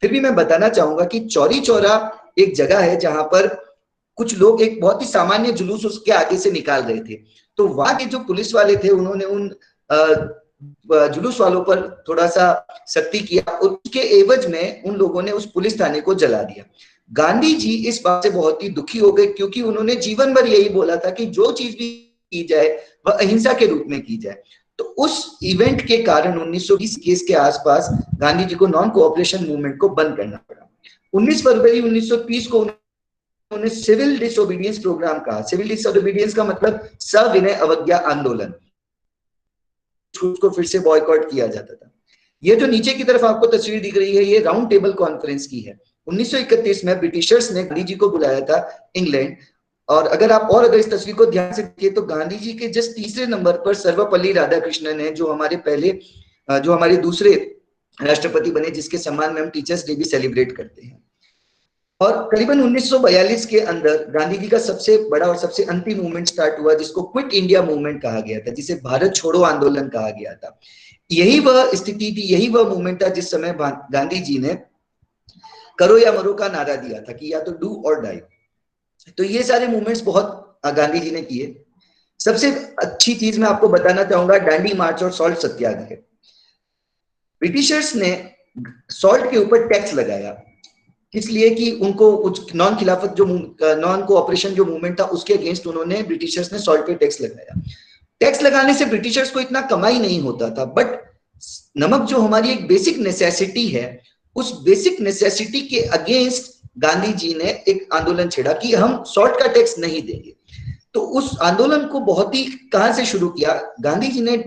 फिर भी मैं बताना चाहूंगा कि चौरी चौरा एक जगह है जहां पर कुछ लोग एक बहुत ही सामान्य जुलूस उसके आगे से निकाल रहे थे। तो वहां के जो पुलिस वाले थे उन्होंने उन जुलूस वालों पर थोड़ा सा सख्ती किया और उसके एवज में उन लोगों ने उस पुलिस थाने को जला दिया। गांधी जी इस बात से बहुत ही दुखी हो गए, क्योंकि उन्होंने जीवन भर यही बोला था कि जो चीज भी की जाए वह अहिंसा के रूप में की जाए। तो उस इवेंट के कारण 1920 के आसपास गांधी जी को नॉन कोऑपरेशन मूवमेंट को बंद करना पड़ा। 19 फरवरी 1930 को उन्होंने सिविल डिसोबीडियंस प्रोग्राम कहा। सिविल डिसोबीडियंस का मतलब सविनय अवज्ञा आंदोलन, उसको फिर से बॉयकॉट किया जाता था। ये जो नीचे की तरफ आपको तस्वीर दिख रही है, ये राउंड टेबल कॉन्फ्रेंस की है। 1931 में ब्रिटिशर्स ने गांधी जी को बुलाया था इंग्लैंड, और अगर इस तस्वीर को ध्यान से देखिए तो गांधी जी के जस्ट तीसरे नंबर पर सर्वपल्ली राधाकृष्णन है, जो हमारे दूसरे राष्ट्रपति बने, जिसके सम्मान में हम टीचर्स डे भी सेलिब्रेट करते हैं। और करीबन 1942 के अंदर गांधी जी का सबसे बड़ा और सबसे अंतिम मूवमेंट स्टार्ट हुआ, जिसको क्विट इंडिया मूवमेंट कहा गया था, जिसे भारत छोड़ो आंदोलन कहा गया था। यही वह स्थिति थी, यही वह मूवमेंट था जिस समय गांधी जी ने करो या मरो का नारा दिया था कि या तो डू और डाई। तो ये सारे मूवमेंट्स बहुत गांधी जी ने किए। सबसे अच्छी चीज मैं आपको बताना चाहूंगा दांडी मार्च और सॉल्ट सत्याग्रह। ब्रिटिशर्स ने सॉल्ट के ऊपर टैक्स लगाया, इसलिए कि उनको नॉन खिलाफत जो नॉन कोऑपरेशन जो मूवमेंट था उसके अगेंस्ट उन्होंने ब्रिटिशर्स ने सॉल्ट पे टैक्स लगाया। टैक्स लगाने से ब्रिटिशर्स को इतना कमाई नहीं होता था, बट नमक जो हमारी एक बेसिक नेसेसिटी है, उस बेसिक नेसेसिटी के अगेंस्ट गांधी जी ने एक आंदोलन छेड़ा कि हम सॉल्ट का टैक्स नहीं देंगे। तो उस आंदोलन को बहुत ही कहां से शुरू किया, गांधी जी ने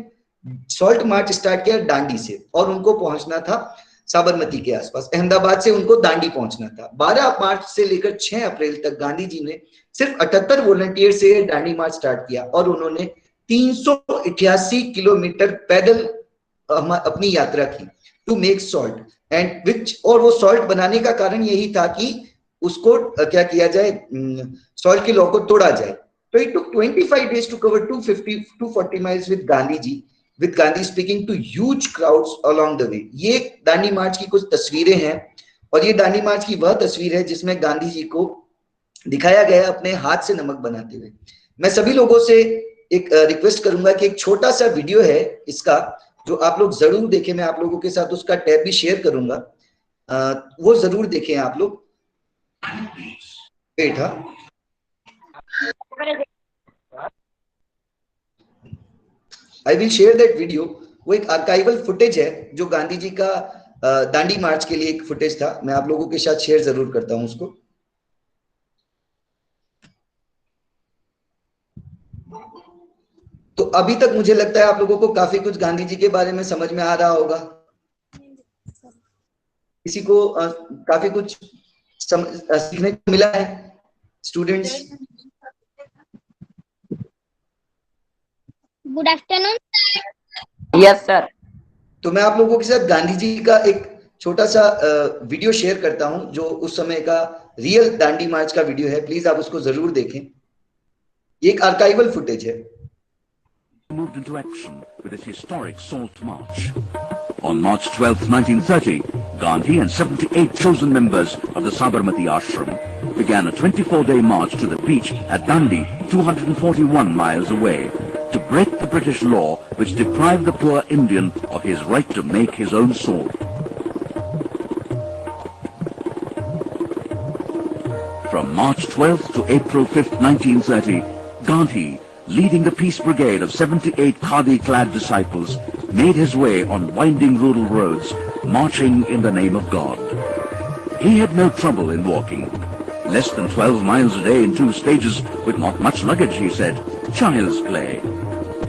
सॉल्ट मार्च स्टार्ट किया दांडी से, और उनको पहुंचना था साबरमती के आसपास। अहमदाबाद से उनको दांडी पहुंचना था। 12 मार्च से लेकर 6 अप्रैल तक गांधी जी ने सिर्फ 78 वॉलंटियर से दांडी मार्च स्टार्ट किया, और उन्होंने 388 किलोमीटर पैदल अपनी यात्रा की to make salt and which. और वो सॉल्ट बनाने का कारण यही था कि उसको क्या किया जाए, सॉल्ट के लॉ को तोड़ा जाए। तो it took 25 days to cover 240 miles with Gandhi ji, with Gandhi speaking to huge crowds along the way। ये दांडी मार्च की कुछ तस्वीरें हैं, और ये दांडी मार्च की वह तस्वीर है जिसमें गांधी जी को दिखाया गया अपने हाथ से नमक बनाते हुए। मैं सभी लोगों से एक रिक्वेस्ट करूंगा कि एक छोटा सा वीडियो है इसका, जो आप लोग जरूर देखें। मैं आप लोगों के साथ उसका टैब भी शेयर करूंगा, वो जरूर देखें आप लोग। वेट, हाँ, I will share that video. वो एक आर्काइवल फुटेज है जो गांधी जी का दांडी मार्च के लिए एक फुटेज था। मैं आप लोगों के साथ शेयर जरूर करता हूं उसको। तो अभी तक मुझे लगता है आप लोगों को काफी कुछ गांधी जी के बारे में समझ में आ रहा होगा। किसी को काफी कुछ सीखने को मिला है students? Good afternoon. Yes sir. तो मैं आप लोगों के साथ गांधी जी का एक छोटा सा वीडियो शेयर करता हूं, जो उस समय का रियल दांडी मार्च का वीडियो है। प्लीज आप उसको जरूर देखें। ये एक आर्काइवल फुटेज है। Moved into action with its historic Salt March. On March 12, 1930, Gandhi and 78 chosen members of the Sabarmati Ashram began a 24-day march to the beach at Dandi, 241 miles away, to break the British law which deprived the poor Indian of his right to make his own salt. From March 12th to April 5th, 1930, Gandhi, leading the Peace Brigade of 78 khadi-clad disciples, made his way on winding rural roads, marching in the name of God. He had no trouble in walking. Less than 12 miles a day in 2 stages with not much luggage, he said. Child's play.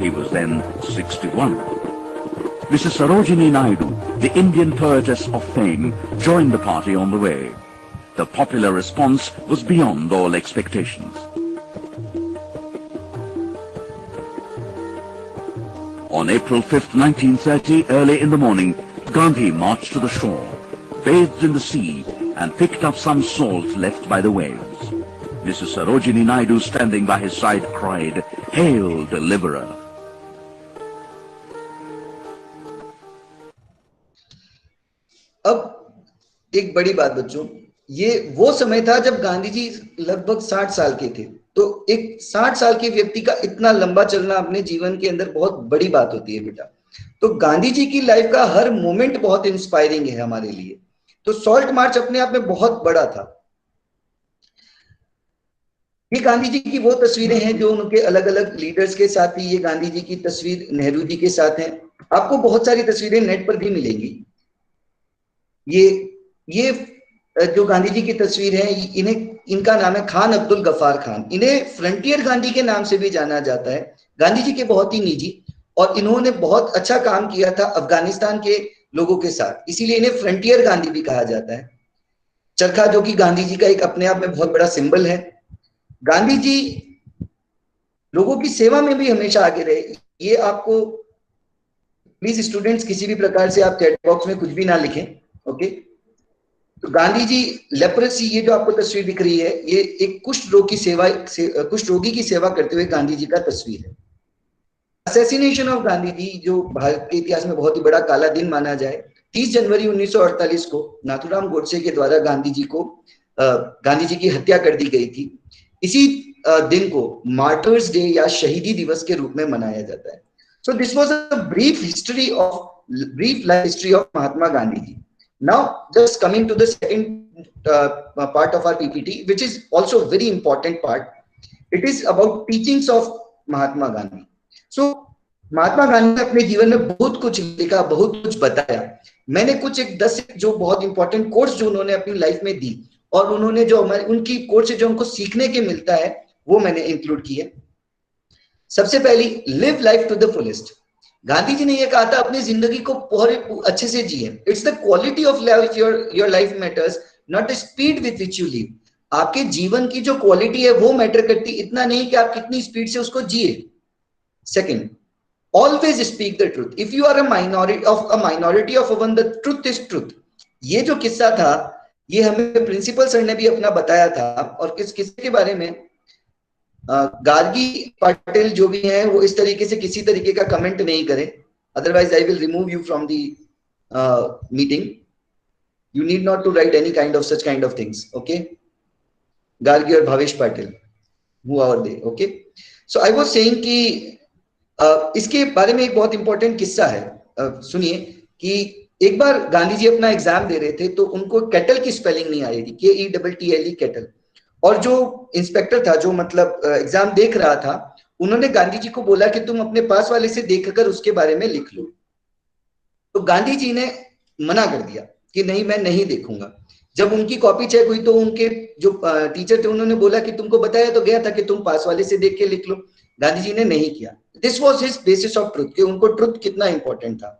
He was then 61. Mrs. Sarojini Naidu, the Indian poetess of fame, joined the party on the way. The popular response was beyond all expectations. On April 5th, 1930, early in the morning, Gandhi marched to the shore, bathed in the sea, and picked up some salt left by the waves. Mrs. Sarojini Naidu, standing by his side, cried, "Hail, Deliverer!" अब एक बड़ी बात बच्चों, ये वो समय था जब गांधी जी लगभग 60 साल के थे। तो एक 60 साल के व्यक्ति का इतना लंबा चलना अपने जीवन के अंदर बहुत बड़ी बात होती है बेटा। तो गांधी जी की लाइफ का हर मोमेंट बहुत इंस्पायरिंग है हमारे लिए। तो सॉल्ट मार्च अपने आप में बहुत बड़ा था। ये गांधी जी की वो तस्वीरें हैं जो उनके अलग अलग लीडर्स के साथ थी। ये गांधी जी की तस्वीर नेहरू जी के साथ है। आपको बहुत सारी तस्वीरें नेट पर भी मिलेंगी। ये जो गांधी जी की तस्वीर है, इनका नाम है खान अब्दुल गफ्फार खान। इन्हें फ्रंटियर गांधी के नाम से भी जाना जाता है। गांधी जी के बहुत ही निजी, और इन्होंने बहुत अच्छा काम किया था अफगानिस्तान के लोगों के साथ, इसीलिए इन्हें फ्रंटियर गांधी भी कहा जाता है। चरखा जो कि गांधी जी का एक अपने आप में बहुत बड़ा सिंबल है। गांधी जी लोगों की सेवा में भी हमेशा आगे रहे। ये आपको प्लीज स्टूडेंट्स किसी भी प्रकार से आप चैट बॉक्स में कुछ भी ना लिखें, ओके। तो गांधी जी लेप्रेसी, ये जो आपको तस्वीर दिख रही है, ये एक कुष्ठ रोगी की सेवा करते हुए गांधी जी का तस्वीर है। असैसिनेशन ऑफ गांधी जी, जो भारत के इतिहास में बहुत ही बड़ा काला दिन माना जाए, 30 जनवरी 1948 को नाथूराम गोडसे के द्वारा गांधी जी की हत्या कर दी गई थी। इसी दिन को मार्टर्स डे या शहीदी दिवस के रूप में मनाया जाता है। So this was a brief life history of Mahatma Gandhi ji. Now, just coming to the second part of our PPT, which is also a very important part. It is about teachings of Mahatma Gandhi. So, Mahatma Gandhi ने अपने जीवन में बहुत कुछ लिखा, बहुत कुछ बताया। मैंने कुछ एक 10 जो बहुत इंपॉर्टेंट कोट्स जो उन्होंने अपनी लाइफ में दी, और उन्होंने जो उनकी कोट से जो हमको सीखने के मिलता है, वो मैंने इंक्लूड की है। सबसे पहली, live life to the fullest. Gandhi ji ने यह कहा था, अपनी जिंदगी को बहुत अच्छे से जिए। It's the quality of life your life matters, not the speed with which you live. आपके जीवन की जो क्वालिटी है वो मैटर करती, इतना नहीं कि आप कितनी स्पीड से उसको जिए। Second, always speak the truth. If you are a minority of one, the truth is truth. ये जो किस्सा था, ये हमें प्रिंसिपल सर ने भी अपना बताया था। और किस किस्से के बारे में, गार्गी पटेल जो भी हैं, वो इस तरीके से किसी तरीके का कमेंट नहीं करें, otherwise I will remove you from the meeting. You need not to write any kind of such kind of things, okay. Gargi और Bhavesh Patil, who are they, okay. So I was saying कि इसके बारे में एक बहुत इंपॉर्टेंट किस्सा है। सुनिए कि एक बार गांधी जी अपना एग्जाम दे रहे थे, तो उनको केटल की स्पेलिंग नहीं आ रही थी, KETTLE, केटल। और जो इंस्पेक्टर था, जो मतलब एग्जाम देख रहा था, उन्होंने गांधी जी को बोला कि तुम अपने पास वाले से देखकर उसके बारे में लिख लो। तो गांधी जी ने मना कर दिया कि नहीं, मैं नहीं देखूंगा। जब उनकी कॉपी चेक हुई, तो उनके जो टीचर थे, उन्होंने बोला कि तुमको बताया तो गया था कि तुम पास वाले से देख के लिख लो। गांधी जी ने नहीं किया। This was his basis of truth, कि उनको ट्रुथ कितना इंपॉर्टेंट था।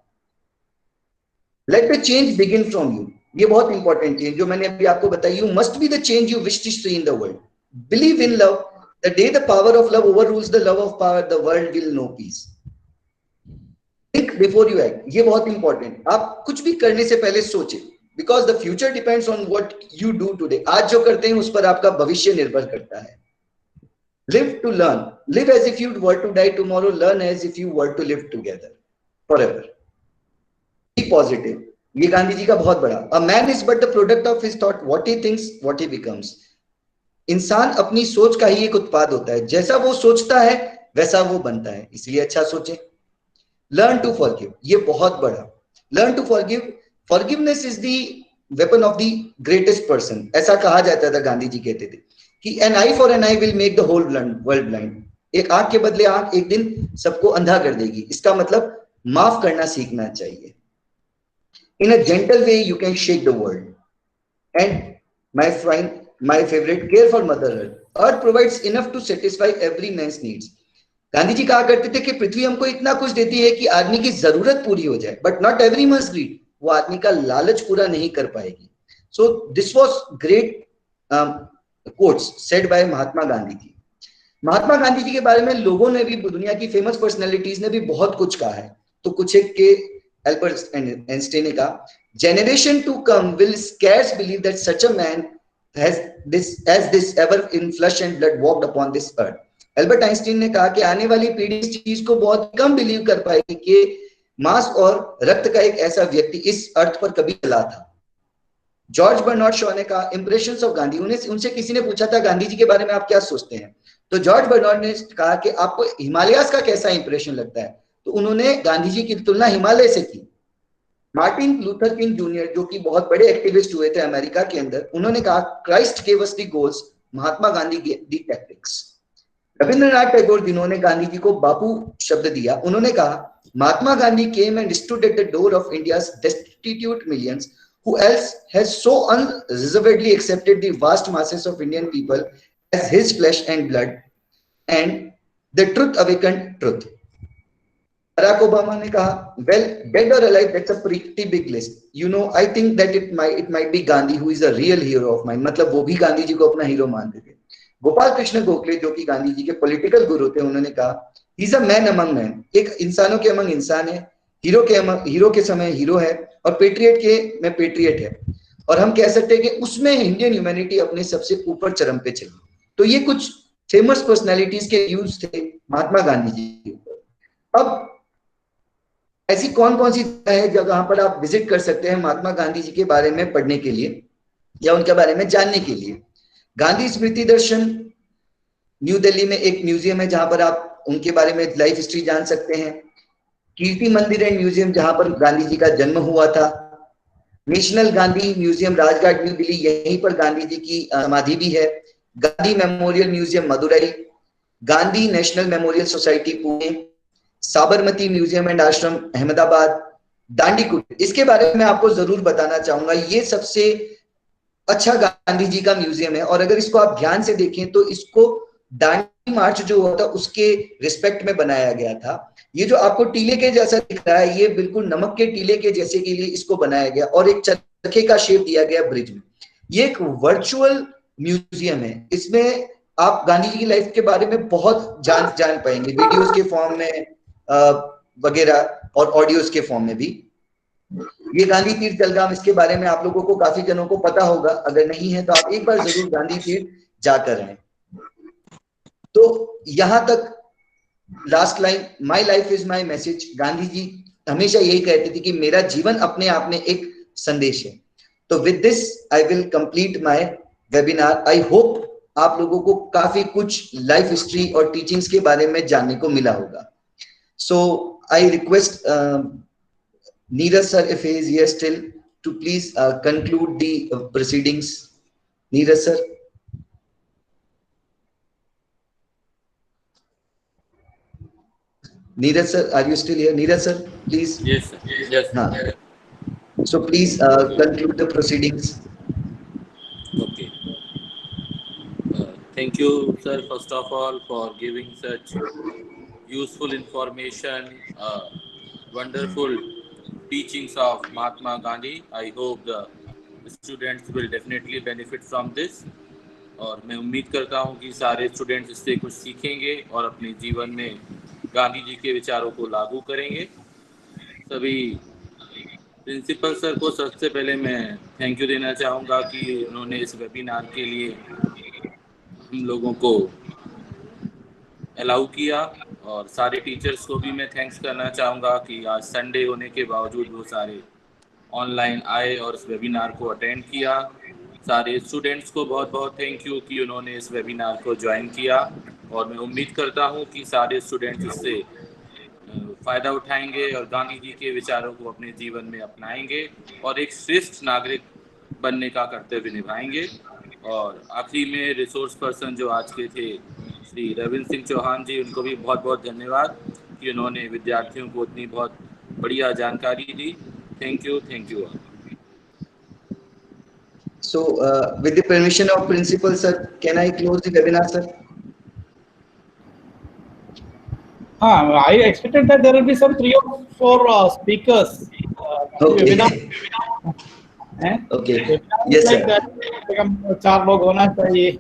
Let the change begin from you. ये बहुत इंपॉर्टेंट है जो मैंने अभी आपको बताई। You must be the change you wish to see in the world. Believe in love. The day the power of love overrules the love of power, the world will know peace. Think before you act. ये बहुत important. आप कुछ भी करने से पहले सोचें, because the future depends on what you do today. आज जो करते हैं उस पर आपका भविष्य निर्भर करता है। Live to learn. Live as if you were to die tomorrow. Learn as if you were to live together forever. Be positive. ये गांधी जी का बहुत बड़ा। A man is but the product of his thought, what he thinks what he becomes. इंसान अपनी सोच का ही एक उत्पाद होता है। जैसा वो सोचता है वैसा वो बनता है, इसलिए अच्छा सोचें। Learn to forgive. ये बहुत बड़ा। Learn to forgive. Forgiveness is the weapon of the greatest person. ऐसा कहा जाता था, गांधी जी कहते थे कि an eye for an eye will make the whole world blind. एक आंख के बदले आंख एक दिन सबको अंधा कर देगी। इसका मतलब माफ करना सीखना चाहिए। In a gentle way, you can shake the world. And my favorite, care for Mother Earth. Earth provides enough to satisfy every man's needs. Gandhi ji कहा करते थे कि पृथ्वी हमको इतना कुछ देती है कि आदमी की जरूरत पूरी हो जाए, but not every man's greed. वो आदमी का लालच पूरा नहीं कर पाएगी। So this was great quotes said by महात्मा गांधी जी। महात्मा गांधी जी के बारे में लोगों ने भी, दुनिया की फेमस पर्सनैलिटीज ने भी बहुत कुछ कहा है। तो कुछ एक के एल्बर्ट आइंस्टाइन ने कहा, generation to come will scarce believe that such a man has this ever in flesh and blood walked upon this earth. Albert Einstein ने कहा कि आने वाली पीढ़ी इस चीज को बहुत कम बिलीव कर पाएगी कि मांस और रक्त का एक ऐसा व्यक्ति इस अर्थ पर कभी चला था। जॉर्ज बर्नार्ड शॉ ने कहा, इंप्रेशंस ऑफ गांधी। उनसे किसी ने पूछा था, गांधी जी के बारे में आप क्या सोचते हैं? तो जॉर्ज बर्नार्ड ने कहा कि आपको हिमालयास का कैसा इंप्रेशन लगता है? तो उन्होंने गांधी जी की तुलना हिमालय से की। मार्टिन लूथर किंग जूनियर, जो कि बहुत बड़े एक्टिविस्ट हुए थे अमेरिका के अंदर, उन्होंने कहा Christ gave us the goals, Mahatma Gandhi the tactics. Rabindranath Tagore, जिन्होंने गांधी जी को बापू शब्द दिया, उन्होंने कहा Mahatma Gandhi came and stood at the door of India's destitute millions, who else has so unreservedly accepted the vast masses of Indian people as his flesh and blood, and the truth awakened truth. Barack Obama ने कहा well, dead or alive, that's a pretty big list, you know, I think that it might be Gandhi who is a real hero of mine. मतलब वो भी गांधी जी को अपना hero मानते थे। गोपाल कृष्ण गोखले, जो कि गांधी जी के पॉलिटिकल गुरु थे, उन्होंने कहा he is a man among man, एक इंसानों के अमंग इंसान है, हीरो के समय हीरो है, और पेट्रियट के में पेट्रियट है, और हम कह सकते हैं कि उसमें इंडियन ह्यूमैनिटी अपने सबसे ऊपर चरम पे चली। तो ये कुछ फेमस पर्सनालिटीज के व्यूज थे महात्मा गांधी जी के ऊपर। अब ऐसी कौन कौन सी जगह है जहां पर आप विजिट कर सकते हैं महात्मा गांधी जी के बारे में पढ़ने के लिए या उनके बारे में जानने के लिए? गांधी स्मृति दर्शन न्यू दिल्ली में एक म्यूजियम है जहां पर आप उनके बारे में लाइफ हिस्ट्री जान सकते हैं। कीर्ति मंदिर एंड म्यूजियम, जहां पर गांधी जी का जन्म हुआ था। National Gandhi museum, Rajghat, new Delhi, यहीं पर गांधी जी की समाधि भी है। Gandhi memorial museum, Madurai. Gandhi national memorial society, Pune. Sabarmati museum and आश्रम, अहमदाबाद। दांडी कुटीर, इसके बारे में आपको जरूर बताना चाहूंगा, ये सबसे अच्छा गांधी जी का म्यूजियम है, और अगर इसको आप ध्यान से देखें तो इसको दांडी मार्च जो हुआ था उसके रिस्पेक्ट में बनाया गया था। ये जो आपको टीले के जैसा दिख रहा है, ये बिल्कुल नमक के टीले के जैसे के लिए इसको बनाया गया, और एक चरखे का शेप दिया गया ब्रिज में। ये एक वर्चुअल म्यूजियम है, इसमें आप गांधी जी की लाइफ के बारे में बहुत जान पाएंगे, वीडियोस के फॉर्म में वगैरह, और ऑडियोज के फॉर्म में भी। ये गांधी तीर्थ जलगांव, इसके बारे में आप लोगों को, काफी जनों को पता होगा, अगर नहीं है तो आप एक बार जरूर गांधी तीर्थ जाकर आए। तो यहां तक last line, my life is my message. Gandhi ji हमेशा यही कहते थे कि मेरा जीवन अपने आप में एक संदेश है। तो with this I will complete my webinar. I hope आप लोगों को काफी कुछ लाइफ हिस्ट्री और टीचिंग्स के बारे में जानने को मिला होगा। So I request Neeraj sir, if he is here still, to please conclude the proceedings. Neeraj sir. Neeraj sir, are you still here? Neeraj sir, please. Yes, sir. Yes. So please conclude the proceedings. Okay. Thank you, sir, first of all, for giving such useful information, wonderful teachings of Mahatma Gandhi. I hope the students will definitely benefit from this. और मैं उम्मीद करता हूँ कि सारे students इससे कुछ सीखेंगे और अपने जीवन में गांधी जी के विचारों को लागू करेंगे। सभी प्रिंसिपल सर को सबसे पहले मैं थैंक यू देना चाहूँगा कि उन्होंने इस वेबिनार के लिए हम लोगों को अलाउ किया, और सारे टीचर्स को भी मैं थैंक्स करना चाहूँगा कि आज संडे होने के बावजूद वो सारे ऑनलाइन आए और इस वेबिनार को अटेंड किया। सारे स्टूडेंट्स को बहुत बहुत थैंक यू कि उन्होंने इस वेबिनार को ज्वाइन किया, और मैं उम्मीद करता हूँ कि सारे स्टूडेंट्स इससे फ़ायदा उठाएंगे और गांधी जी के विचारों को अपने जीवन में अपनाएंगे और एक श्रेष्ठ नागरिक बनने का कर्तव्य निभाएंगे। और आखिरी में रिसोर्स पर्सन जो आज के थे श्री रविंद्र सिंह चौहान जी, उनको भी बहुत बहुत धन्यवाद कि उन्होंने विद्यार्थियों को इतनी बहुत बढ़िया जानकारी दी। Thank you all. So with the permission of principal sir, can I close the webinar, sir? I expected that there will be some 3 or 4 speakers. Okay. Okay. Yes, like sir. that, 4 लोग होना चाहिए.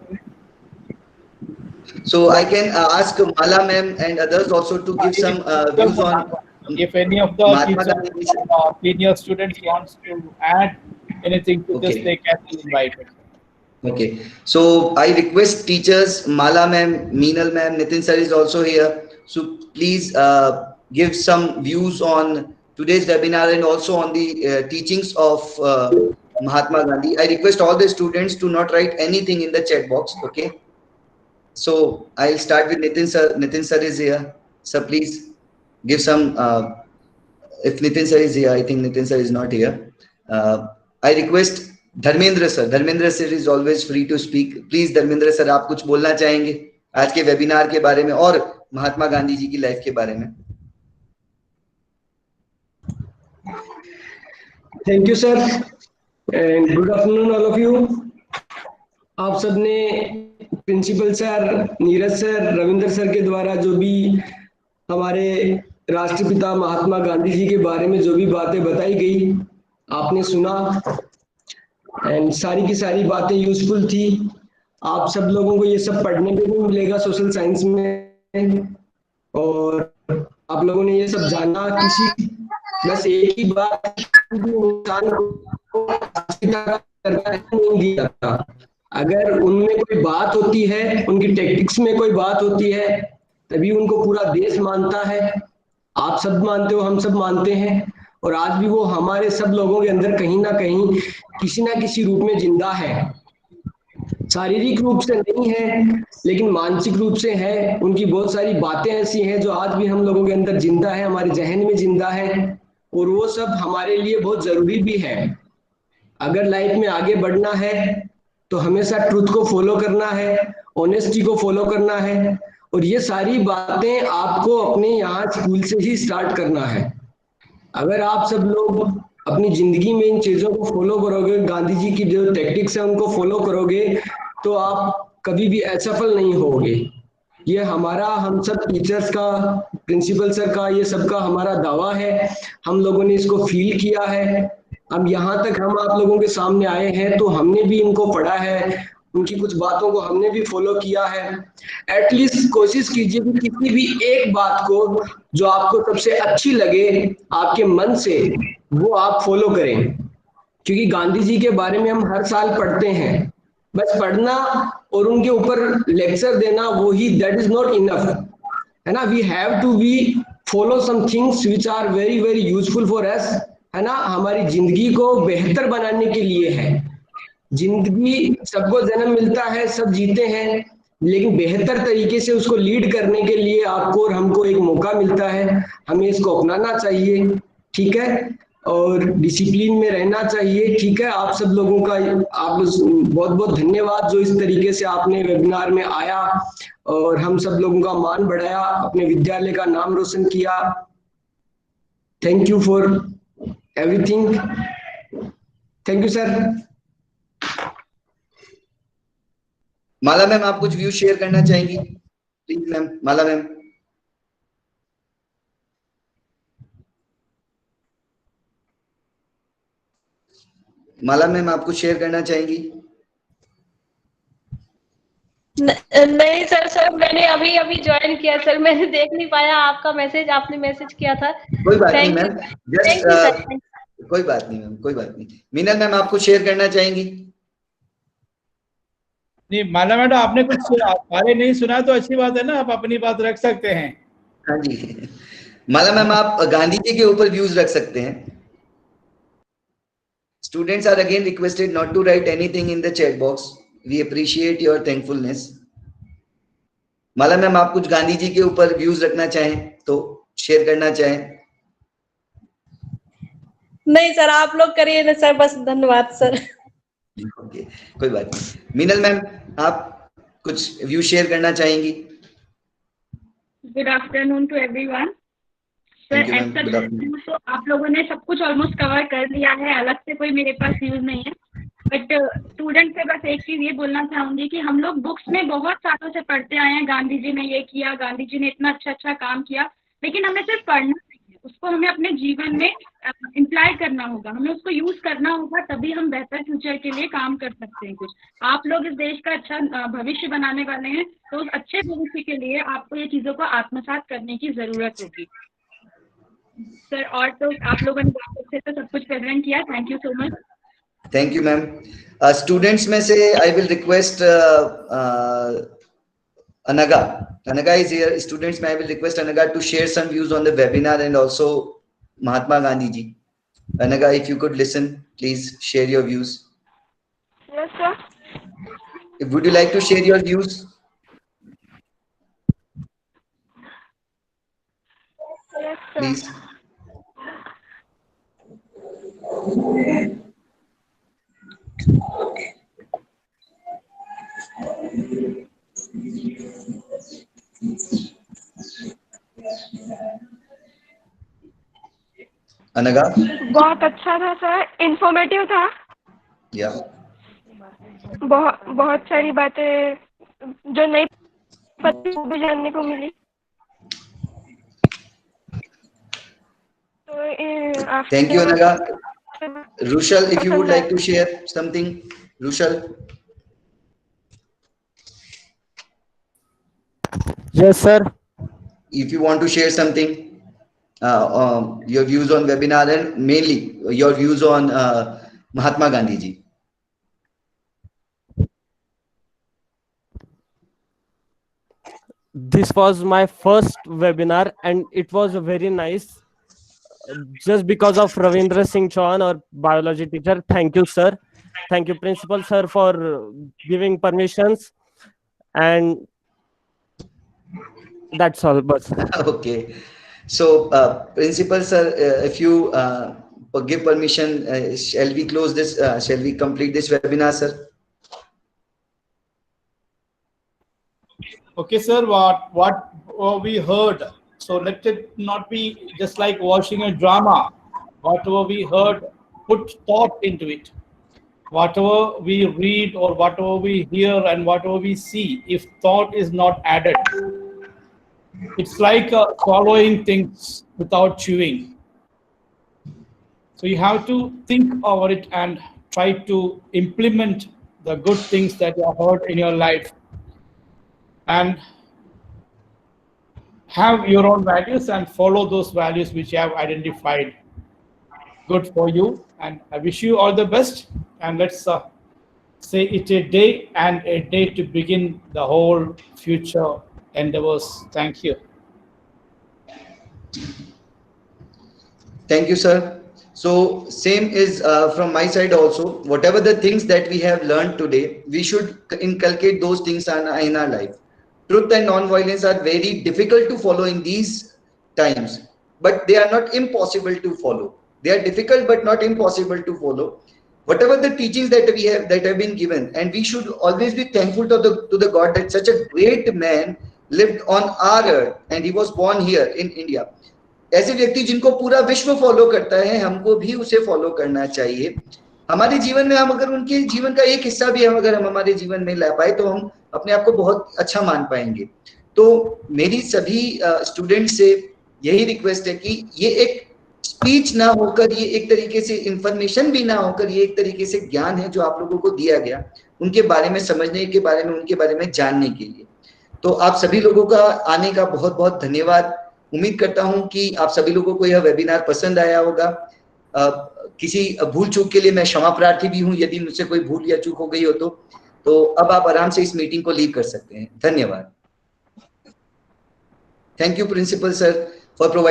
So I can ask Mala ma'am and others also to give some views on. If any of the teachers, senior students wants to add anything to this, they can be invited. Okay. So I request teachers, Mala ma'am, Meenal ma'am, Nitin sir is also here. So please give some views on today's webinar and also on the teachings of Mahatma Gandhi. I request all the students to not write anything in the chat box. Okay. So I'll start with Nitin sir. Nitin sir is here. Sir, please. give some. If Nitin sir is here, I think Nitin sir is not here. I request Dharmendra sir. Dharmendra sir is always free to speak. Please Dharmendra sir, आप कुछ बोलना चाहेंगे आज के webinar के बारे में और महात्मा गांधी जी की लाइफ के बारे में? Thank you sir and good afternoon all of you. आप सबने principal sir, Neeraj sir, Ravindra sir के द्वारा जो भी हमारे राष्ट्रपिता महात्मा गांधी जी के बारे में जो भी बातें बताई गई आपने सुना एंड सारी की सारी बातें यूजफुल थी। आप सब लोगों को ये सब पढ़ने में भी मिलेगा सोशल साइंस में, और आप लोगों ने ये सब जाना। किसी बस एक ही बात, इंसान को करना नहीं दिया था। अगर उनमें कोई बात होती है, उनकी टेक्टिक्स में कोई बात होती है, तभी उनको पूरा देश मानता है। आप सब मानते हो, हम सब मानते हैं, और आज भी वो हमारे सब लोगों के अंदर कहीं ना कहीं किसी ना किसी रूप में जिंदा है। शारीरिक रूप से नहीं है लेकिन मानसिक रूप से है। उनकी बहुत सारी बातें ऐसी हैं जो आज भी हम लोगों के अंदर जिंदा है, हमारे जहन में जिंदा है, और वो सब हमारे लिए बहुत जरूरी भी है। अगर लाइफ में आगे बढ़ना है तो हमेशा ट्रूथ को फॉलो करना है, ऑनेस्टी को फॉलो करना है, और ये सारी बातें आपको अपने यहाँ स्कूल से ही स्टार्ट करना है। अगर आप सब लोग अपनी जिंदगी में इन चीजों को फॉलो करोगे, गांधी जी की जो टैक्टिक्स है उनको फॉलो करोगे, तो आप कभी भी असफल नहीं होगे। ये हमारा, हम सब टीचर्स का, प्रिंसिपल सर का, ये सबका हमारा दावा है। हम लोगों ने इसको फील किया है। अब यहाँ तक हम आप लोगों के सामने आए हैं तो हमने भी इनको पढ़ा है, उनकी कुछ बातों को हमने भी फॉलो किया है। एटलीस्ट कोशिश कीजिए कि किसी भी एक बात को जो आपको सबसे अच्छी लगे आपके मन से, वो आप फॉलो करें। क्योंकि गांधी जी के बारे में हम हर साल पढ़ते हैं, बस पढ़ना और उनके ऊपर लेक्चर देना वो ही, दैट इज नॉट इनफ, है ना। We have to be follow some things which are very very useful for us, है ना। हमारी जिंदगी को बेहतर बनाने के लिए है। जिंदगी, सबको जन्म मिलता है, सब जीते हैं, लेकिन बेहतर तरीके से उसको लीड करने के लिए आपको और हमको एक मौका मिलता है। हमें इसको अपनाना चाहिए, ठीक है, और डिसिप्लिन में रहना चाहिए, ठीक है। आप सब लोगों का बहुत बहुत धन्यवाद जो इस तरीके से आपने वेबिनार में आया और हम सब लोगों का मान बढ़ाया, अपने विद्यालय का नाम रोशन किया। Thank you for everything. Thank you sir. Mala ma'am, आप कुछ व्यू शेयर करना चाहेंगी please ma'am? Mala ma'am, Mala ma'am आप कुछ शेयर करना चाहेंगी? नहीं सर, मैंने अभी अभी ज्वाइन किया सर, मैंने देख नहीं पाया आपका मैसेज, आपने मैसेज किया था। कोई बात नहीं मैम, थैंक यू सर। कोई बात नहीं मैम, कोई बात नहीं। मीनल मैम, आप कुछ शेयर करना चाहेंगी? नहीं माला मैडम, आपने कुछ सारे नहीं सुना तो अच्छी बात है ना, आप अपनी बात रख सकते हैं। हाँ जी, माला मैम आप गांधी जी के ऊपर व्यूज रख सकते हैं। Students are again requested not to write anything in the chat box. We appreciate your thankfulness. Mala ma'am, आप कुछ गांधी जी के ऊपर व्यूज रखना चाहें तो शेयर करना चाहें? नहीं सर, आप लोग करिए ना सर, बस धन्यवाद सर। ओके, कोई बात नहीं। मीनल मैम, आप कुछ व्यू शेयर करना चाहेंगी? Good afternoon to everyone. Sir ऐसा तो आप लोगों ने सब कुछ ऑलमोस्ट कवर कर लिया है, अलग से कोई मेरे पास न्यूज नहीं है। बट स्टूडेंट से बस एक चीज ये बोलना चाहूंगी कि हम लोग बुक्स में बहुत सालों से पढ़ते आए हैं, गांधी जी ने ये किया, गांधी जी ने इतना अच्छा अच्छा काम किया, लेकिन हमें सिर्फ पढ़ना नहीं है, उसको हमें अपने जीवन में इम्प्लाई करना होगा, हमें उसको यूज करना होगा, तभी हम बेहतर फ्यूचर के लिए काम कर सकते हैं। कुछ आप लोग इस देश का अच्छा भविष्य बनाने वाले हैं, तो उस अच्छे भविष्य के लिए आपको ये चीजों को आत्मसात करने की जरूरत होगी सर। और तो आप लोगों ने बहुत अच्छे से सब कुछ प्रेजेंट किया, thank you so much. Thank you ma'am. Students में से I will request Anaga is here. Students, may I will request Anaga to share some views on the webinar and also Mahatma Gandhi ji. Anaga, if you could listen, please share your views. Yes sir. Would you like to share your views? Yes please. Anagha. बहुत अच्छा था sir, informative था। या बहुत सारी बातें जो नहीं पता वो भी जानने को मिली। तो thank you Anagha. Rushal, if you would like to share something, Rushal. Yes, sir. If you want to share something, your views on webinar and mainly your views on Mahatma Gandhi ji. This was my first webinar and it was very nice. Just because of Ravindra Singh Chauhan, our biology teacher. Thank you, sir. Thank you, principal sir, for giving permissions. And that's all. But Okay. So, principal sir, if you give permission, shall we close this? Shall we complete this webinar, sir? Okay, sir, what we heard. So let it not be just like watching a drama. Whatever we heard, put thought into it. Whatever we read or whatever we hear and whatever we see, if thought is not added, it's like swallowing things without chewing. So you have to think over it and try to implement the good things that you have heard in your life. And have your own values and follow those values which you have identified. Good for you, and I wish you all the best. And let's say it a day and a day to begin the whole future endeavors. Thank you. Thank you, sir. So same is from my side also. Whatever the things that we have learned today, we should inculcate those things in our life. Truth and non-violence are very difficult to follow in these times, but they are not impossible to follow. They are difficult but not impossible to follow. Whatever the teachings that have been given, and we should always be thankful to the God that such a great man lived on our earth and he was born here in India. ऐसे व्यक्ति जिनको पूरा विश्व follow करता है, हमको भी उसे फॉलो करना चाहिए। हमारे जीवन में हम अगर उनके जीवन का एक हिस्सा भी अगर हम हमारे जीवन में ला पाए तो हम अपने आप को बहुत अच्छा मान पाएंगे। तो मेरी सभी स्टूडेंट से यही रिक्वेस्ट है कि ये एक स्पीच ना होकर, ये एक तरीके से इंफॉर्मेशन भी ना होकर, ये एक तरीके से ज्ञान है जो आप लोगों को दिया गया उनके बारे में समझने के बारे में, उनके बारे में जानने के लिए। तो आप सभी लोगों का आने का बहुत बहुत धन्यवाद। उम्मीद करता हूं कि आप सभी लोगों को यह वेबिनार पसंद आया होगा। किसी भूल चूक के लिए मैं क्षमा प्रार्थी भी हूं, यदि मुझसे कोई भूल या चूक हो गई हो तो अब आप आराम से इस मीटिंग को लीव कर सकते हैं। धन्यवाद। Thank you principal sir for providing